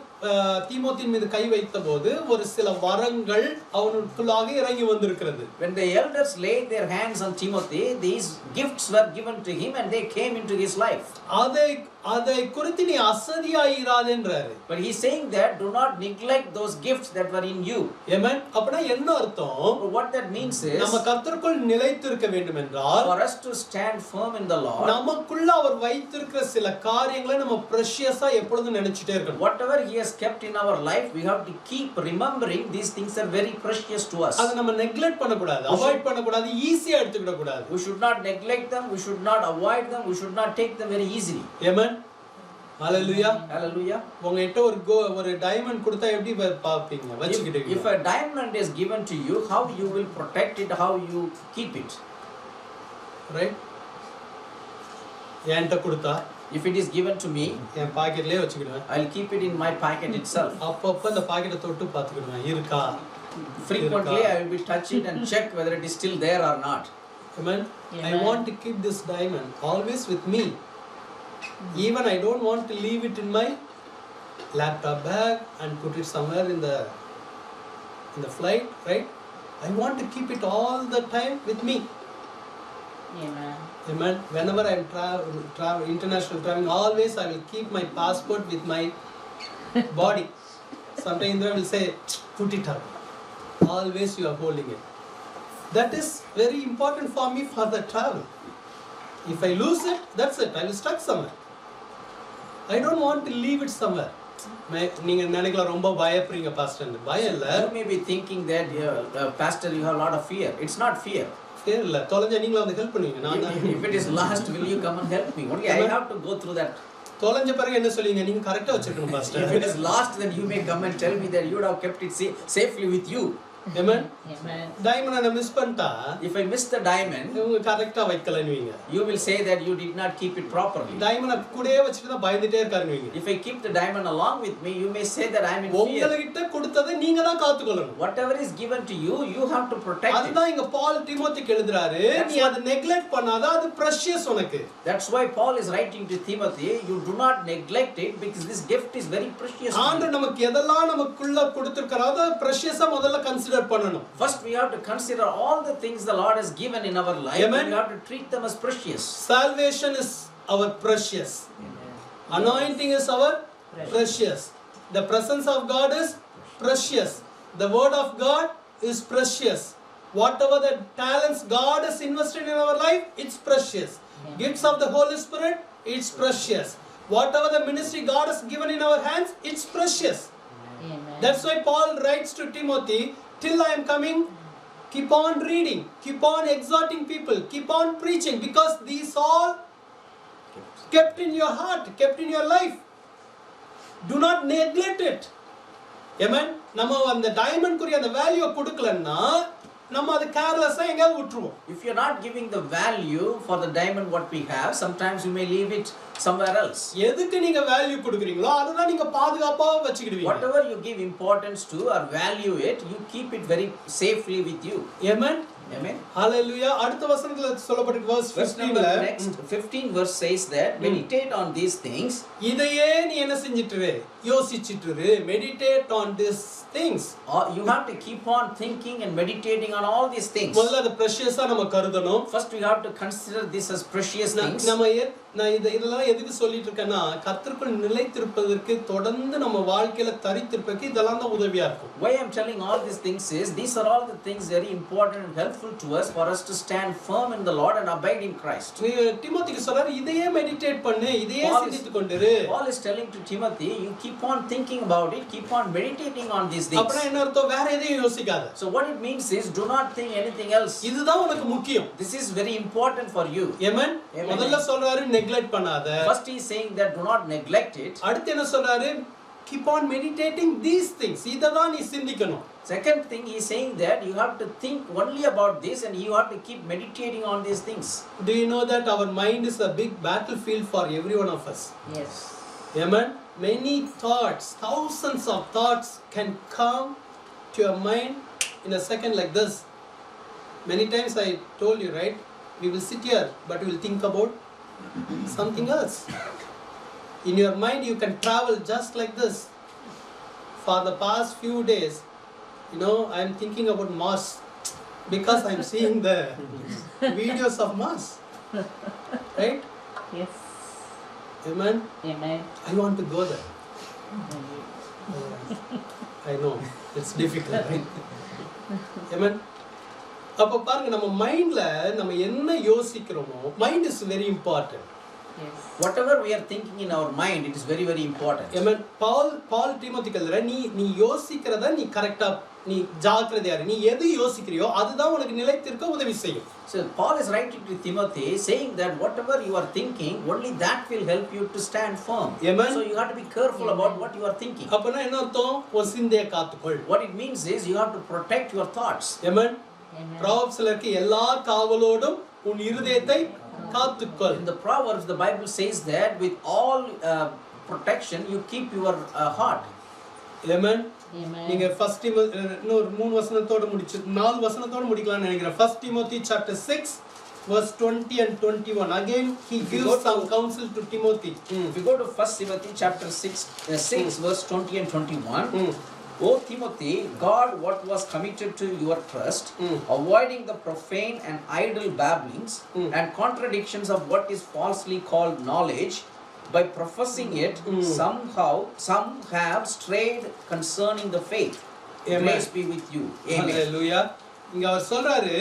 தீமோத்தின் மீது கை வைத்தபோது ஒரு சில வரங்கள் அவனுக்குள்ளாக இறங்கி வந்திருக்கிறது. When the elders laid their hands on Timothy, these gifts were given to him and they came into his life. அதை குறித்து நீ அசதியாயிராதே என்றாரு. But he is saying that do not neglect those gifts that were in you. Amen. அப்பனா என்ன அர்த்தம்? What that means is நம்ம கர்த்தருக்குள் நிலைத்திருக்க வேண்டும் என்றால் for us to stand firm in the Lord, நமக்குள்ள அவர் வைத்திருக்கிற சில காரியங்களை நம்ம பிரஷியஸா எப்பொழுதும் நினைச்சிட்டே இருக்கணும். whatever he has kept in our life, we have to keep remembering these things are very precious to us. அதை நம்ம நெக்லெக்ட் பண்ண கூடாது, அவாய்ட் பண்ண கூடாது, ஈஸியா எடுத்துக்கிட கூடாது. We should not neglect them, we should not avoid them, we should not take them very easily. Amen. Hallelujah. Hallelujah. உங்ககிட்ட ஒரு டைமண்ட் கொடுத்தா எப்படி பாப்பீங்க? வச்சிக்கிட்டீங்க. If a diamond is given to you, how you will protect it, how you keep it? Right? என்கிட்ட கொடுத்தா if it is given to me, என் பாக்கெட்லயே வச்சிடுவேன். I'll keep it in my pocket itself. அப்பப்ப அந்த பாக்கெட்டை தொட்டு பாத்துக்கிடுவேன், இருக்கா? Frequently I will be touch it and check whether it is still there or not. Amen. I want to keep this diamond always with me. Even I don't want to leave it in my laptop bag and put it somewhere in the flight, right? I want to keep it all the time with me. Amen. Amen. Whenever I travel international traveling, always I will keep my passport with my body. Sometimes Indra will say, put it up. Always you are holding it. That is very important for me for the travel. If I lose it, that's it. I will stuck somewhere. I don't want to leave it somewhere. நீங்க நினைக்கலாம் ரொம்ப பயப்படுறீங்க pastor. பயம் இல்ல. You may be thinking that pastor you have a lot of fear. It's not fear. Fear இல்ல. தொலைஞ்சா நீங்க வந்து help பண்ணுவீங்க. நான் if it is lost, will you come and help me? Only I have to go through that. தொலைஞ்ச பிறகு என்ன சொல்வீங்க? நீங்க கரெக்ட்டா வச்சிருக்கணும் pastor. If it is lost, then you may come and tell me that you would have kept it safely with you. Amen. Amen. Diamond நான் miss பண்ணிட்டா, if I miss the diamond, நீங்க கரெக்ட்டா வைக்கலன்னுவீங்க. you will say that you did not keep it properly. Diamond கூடயே வச்சிட்டு தான் பயந்துட்டே இருக்காருன்னுவீங்க. If I keep the diamond along with me, you may say that I am in fear. உங்ககிட்ட கொடுத்ததை நீங்க தான் காத்துக்கொள்ளணும். Whatever is given to you, you have to protect it. அதுதான் இங்க பால் தீமோத்திக்கு எழுதுறாரு, நீ அதை நெக்லெக்ட் பண்ணாத, அது precious உனக்கு. That's why Paul is writing to Timothy, you do not neglect it because this gift is very precious. ஆண்டவர் நமக்கு எதெல்லாம் நமக்குள்ள கொடுத்திருக்காரோ அதை precious-ஆ முதல்ல கன்சிடர் பண்ணணும். First we have to consider all the things the Lord has given in our life. Amen. We have to treat them as precious. Salvation is our precious. Amen. Anointing is our precious. The presence of God is precious. The word of God is precious. Whatever the talents God has invested in our life, it's precious. Gifts of the Holy Spirit, it's precious. Whatever the ministry God has given in our hands, it's precious. Amen. That's why Paul writes to Timothy, till I am coming, keep on reading, keep on exhorting people, keep on preaching, because these all kept in your heart, kept in your life. Do not neglect it. Amen. நம்ம அந்த diamond குறி அந்த value கொடுக்கலன்னா நம்ம அது கேர்லெஸ்ஸா எங்கயாவது விட்டுருவோம். If you're not giving the value for the diamond what we have, sometimes you may leave it somewhere else. எதுக்கு நீங்க வேல்யூ கொடுக்குறீங்களோ அதுதான் நீங்க பாதுகாப்பா வச்சிடுவீங்க. Whatever you give importance to or value it, you keep it very safely with you. Amen. Amen. Hallelujah. அடுத்த வசனத்துல சொல்லப்பட்டிருக்கு verse 15ல next 15 verse says that meditate on these things. இதையே நீ என்ன செஞ்சிட்டு யோசிச்சிட்டு meditate on these things. You have to keep on thinking and meditating on all these things. முதல்ல அது precious-ஆ நம்ம கருதணும். First we have to consider this as precious things. நான் இதெல்லாம் எதுக்கு சொல்லிட்டு இருக்கேன்னா கர்த்தருக்குள் நிலைத்திருப்பதற்கு தொடர்ந்து நம்ம வாழ்க்கையில தரித்திருப்பதற்கு இதெல்லாம் தான் உதவியா இருக்கும். Why I am telling all these things is these are all the things very important and helpful to us for us to stand firm in the Lord and abide in Christ. டிமோத்திக்கு சொல்றாரு இதையே meditate பண்ணு, இதையே சிந்தித்து கொண்டிரு. Paul is telling to Timothy, you keep on thinking about it, keep on meditating on these things. அப்பனா என்ன அர்த்தம்? வேற எதையும் யோசிக்காத. So what it means is do not think anything else. இதுதான் உனக்கு முக்கியம். This is very important for you. Amen. முதல்ல சொல்றாரு நெக்லெக்ட் பண்ணாத. First he is saying that do not neglect it. அடுத்து என்ன சொல்றாரு? Keep on meditating these things. இததான் நீ சிந்திக்கணும். Second thing he is saying that you have to think only about this and you have to keep meditating on these things. Do you know that our mind is a big battlefield for every one of us? Yes. Amen. Many thoughts, thousands of thoughts can come to your mind in a second like this. Many times I told you, right? We will sit here, but we will think about something else. In your mind, you can travel just like this. For the past few days, I am thinking about Mars because I am seeing the videos of Mars, right? Yes. Amen. Amen. I want to go there. I know it's difficult, right? Amen. அப்ப பாருங்க நம்ம மைண்ட்ல நம்ம என்ன யோசிக்கிறோமோ mind is very important. Yes. Whatever we are thinking in our mind, it is very very important. Amen. Paul Timothy நீ யோசிக்கிறத நீ கரெக்ட்டா நீ ஜாக்கிரதையா இரு. நீ எது யோசிக்கிறியோ அதுதான் உனக்கு நிலைத்திருக்க உதவி செய்யும். So Paul is writing to Timothy saying that whatever you are thinking, only that will help you to stand firm. Amen. So you have to be careful about what you are thinking. அப்பனா என்ன அர்த்தம்? உன் சிந்தையை காத்துக்கொள். What it means is you have to protect your thoughts. Amen. Amen. Proverbsல இருக்க எல்லா காவலோடும் உன் இருதயத்தை காத்துக்கொள். In the Proverbs, the Bible says that with all protection, you keep your heart. Amen. Amen. நீங்க ஃபர்ஸ்ட் இன்னொரு 3 வசனத்தோட 4 வசனத்தோட முடிக்கலாம்னு நினைக்கிறேன். 1 Timothy chapter 6 verse 20 and 21. Again he gives some counsel to Timothy. If you go to 1 Timothy chapter 6 verse 20 and 21. O Timothy, guard what was committed to your trust, avoiding the profane and idle babblings and contradictions of what is falsely called knowledge. By professing it, some have strayed concerning the faith. Amen. Grace be with you. Amen. Hallelujah. இங்க அவர் சொல்றாரு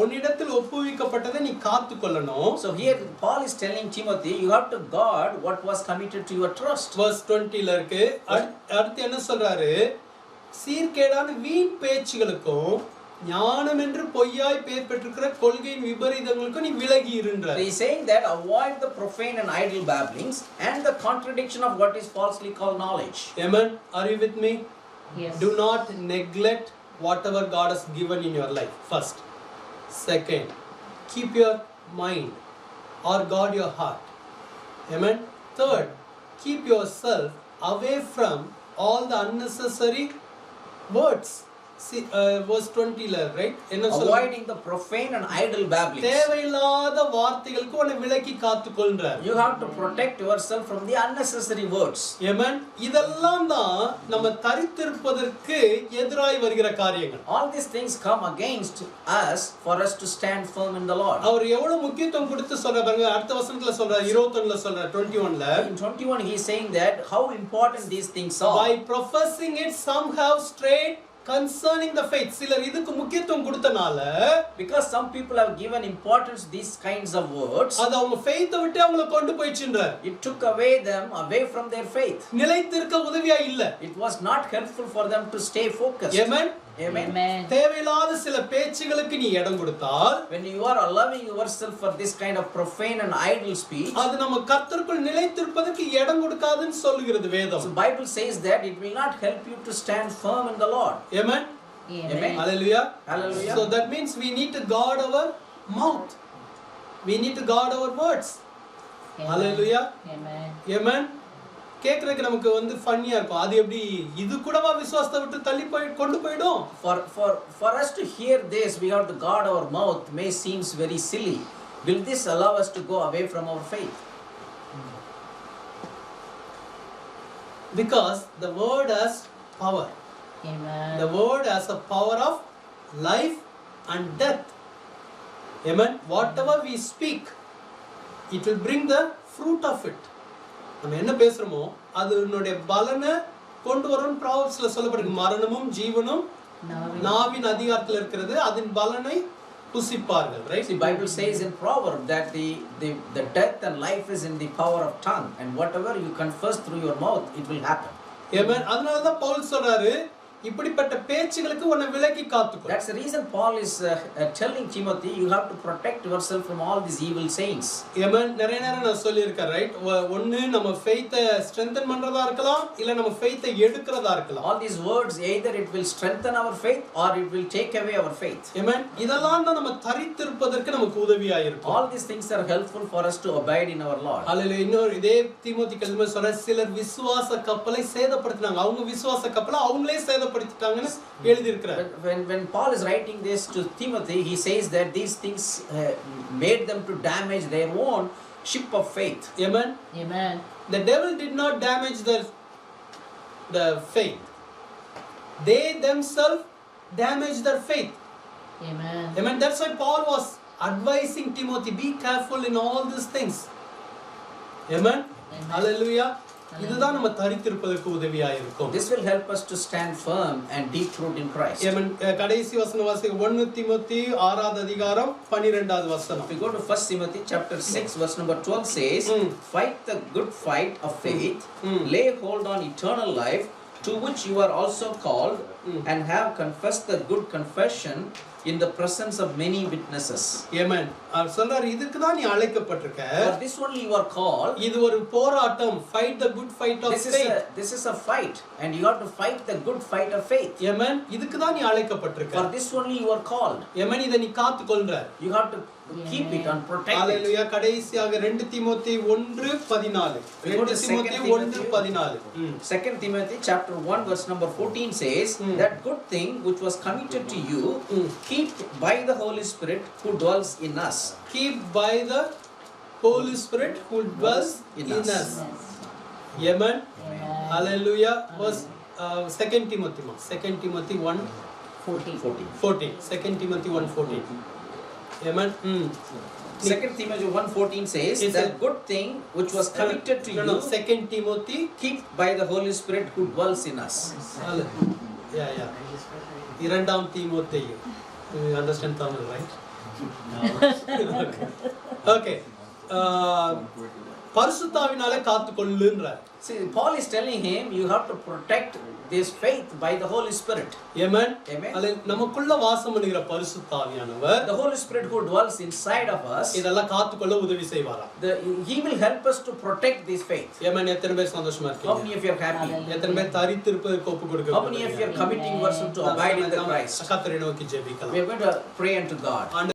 உன்னிடத்தில் ஒப்புவிக்கப்பட்டதை நீ காத்துக்கொள்ளணும். So here Paul is telling Timothy, you have to guard what was committed to your trust. verse 20ல இருக்கு. அடுத்து என்ன சொல்றாரு? சீர்கேடான வீண் பேச்சுகளுக்கும் ஞானம் என்று பொய்யாய் பேர் பெற்றிருக்கிற கொள்கையின் விபரீதங்களுக்கும் நீ விலகி இருன்றார். He is saying that avoid the profane and idle babblings and the contradiction of what is falsely called knowledge. Amen. Are you with me? Yes. Do not neglect whatever God has given in your life. First. Second, keep your mind or guard your heart. Amen. Third, keep yourself away from all the unnecessary words. See, verse 20 right? Avoiding the profane and idle babblings. தேவையில்லாத வார்த்தைகளுக்கு உன்னை விலக்கி காத்துக்கொள்றார். You have to protect yourself from the unnecessary words. Amen. இதெல்லாம் தான் நம்ம தரித்திருப்பதற்கு எதிராய் வருகிற காரியங்கள். All these things come against us for us to stand firm in the Lord. அவர் எவ்வளவு முக்கியத்துவம் கொடுத்து சொல்ற பாருங்க. அடுத்த வசனத்துல சொல்றார், 21ல சொல்றார், 21ல. In 21 he is saying that how important these things are. By professing it, some have strayed concerning the faith. சிலர் இதுக்கு முக்கியத்துவம் கொடுத்தனால because some people have given importance these kinds of words, அது அவங்க faith விட்டு அவங்கள கொண்டு போயிடுச்சுன்றார். it took them away from their faith. நிலைத்திருக்க உதவியா இல்ல. It was not helpful for them to stay focused. Amen. Amen. Amen. தேவையில்லாத சில பேச்சுகளுக்கு நீ இடம் கொடுத்தால், When you are allowing yourself for this kind of profane and idle speech, அது நம்ம கர்த்தருக்குள் நிலைத்திருப்பதற்கு இடம் கொடுக்காதுன்னு சொல்லுகிறது வேதம். so Bible says that it will not help you to stand firm in the Lord. Amen. Amen. Hallelujah. Hallelujah. So that means we need to guard our mouth. We need to guard our words. Hallelujah. Amen. Amen. கேக்குறதுக்கு நமக்கு வந்து ஃபன்னியா இருக்கும். அது எப்படி இது கூடவா விசுவாசத்தை விட்டு தள்ளி கொண்டு போய்டும்? For us to hear this, we have to guard our mouth. May seems very silly. Will this allow us to go away from our faith? Because the word has power. Amen. The word has a power of life and death. Amen. Whatever we speak, it will bring the fruit of it. நம்ம என்ன பேசுறோமோ அதனுடைய பலனை கொண்டு வரும். ப்ராவர்ப்ஸ்ல சொல்லப்பட்டிருக்கு, மரணமும் ஜீவனும் நாவின் அதிகாரத்தில் இருக்கிறது, அதன் பலனை புசிப்பார்கள். Right? See, Bible says in Proverbs that the death and life is in the power of tongue, and whatever you confess through your mouth, it will happen. Amen. அதனால தான் பவுல் சொல்றாரு, இப்படிப்பட்ட பேச்சுகளுக்கு உன்னை விலக்கி காத்துக்கோ. That's the reason Paul is telling Timothy, you have to protect yourself from all these evil sayings. Amen. நிறைய நேரம் நான் சொல்லியிருக்கேன், ரைட்? ஒன்னு நம்ம ஃபெய்த்தை ஸ்ட்ரெngthen பண்றதா இருக்கலாம், இல்ல நம்ம ஃபெய்த்தை எடுக்கிறதா இருக்கலாம். All these words, either it will strengthen our faith or it will take away our faith. Amen. இதெல்லாம் தான் நம்ம தரித்திருப்பதற்கு நமக்கு உதவியா இருக்கும். All these things are helpful for us to abide in our Lord. ஹalleluya. இன்னொரு இதே தீமோத்தேயுக்கு எழுதும்போது சொல்ற, சிலர் விசுவாச கப்பலை சேதப்படுத்தினாங்க. அவங்க விசுவாச கப்பலை அவங்களே சேதப்படுத்திட்டாங்கன்னு எழுதி இருக்கிறார். When Paul is writing this to Timothy, he says that these things made them to damage their own ship of faith. Amen. Amen. The devil did not damage the faith. They themselves damaged their faith. Amen. Amen. That's why Paul was advising Timothy, be careful in all these things. Amen. Hallelujah. இதுதான் நம்ம தரித்திருப்பதற்கு உதவியா இருக்கும். This will help us to stand firm and deep root in Christ. Amen. கடைசி வசனம் வாசிங்க. 1 தீமோத்தேயு 6வது அதிகாரம் 12வது வசனம். If we go to 1 Timothy chapter 6 verse number 12 says, fight the good fight of faith, lay hold on eternal life, to which you are also called, and have confessed the good confession in the presence of many witnesses. Amen. அவர் சொல்றாரு, இதுக்கு தான் நீ அழைக்கப்பட்டிருக்க. For this only you are called. இது ஒரு போராட்டம். Fight the good fight of faith. This is a fight, and you have to fight the good fight of faith. Amen. இதுக்கு தான் நீ அழைக்கப்பட்டிருக்க. For this only you are called. Amen. இத நீ காத்துக்கொள்ற. You have to keep it and protect it. Hallelujah. கடைசியாக 2 தீமோத்தேயு 1:14. 2 தீமோத்தேயு 1:14. 2 Timothy chapter 1 verse number 14 says, that good thing which was committed to you, keep by the Holy Spirit who dwells in us. Keep by the Holy Spirit who dwells in us. Amen. Hallelujah. Verse 2 Timothy 1:14. 2 Timothy 1:14. Amen. 2 Timothy 1:14 says, that good thing which was committed to you, 2 Timothy. keep by the Holy Spirit who dwells in us. Yeah. 2 தீமோத்தேயு. You understand Tamil, right? Okay. பரிசுத்தாவினாலே காத்துக்கொள்ளுன்றார். See, Paul is telling him, you have to protect this faith by the Holy Spirit. Amen. Amen. நமக்குள்ள வாசம் பண்ணுகிற பரிசுத்தாவியானவர், The Holy Spirit who dwells inside of us, இதெல்லாம் காத்துக்கொள்ள உதவி செய்வாரா? He will help us to protect this faith. Amen. எத்தனை பேர் சந்தோஷமா How இருக்கீங்க? many of you are happy? எத்தனை பேர் தரித்திருப்பதற்கு ஒப்பு கொடுக்க? How many of you are committing yourself to abide in the Christ? கர்த்தரை நோக்கி ஜெபிக்கலாம். We are going to pray unto God.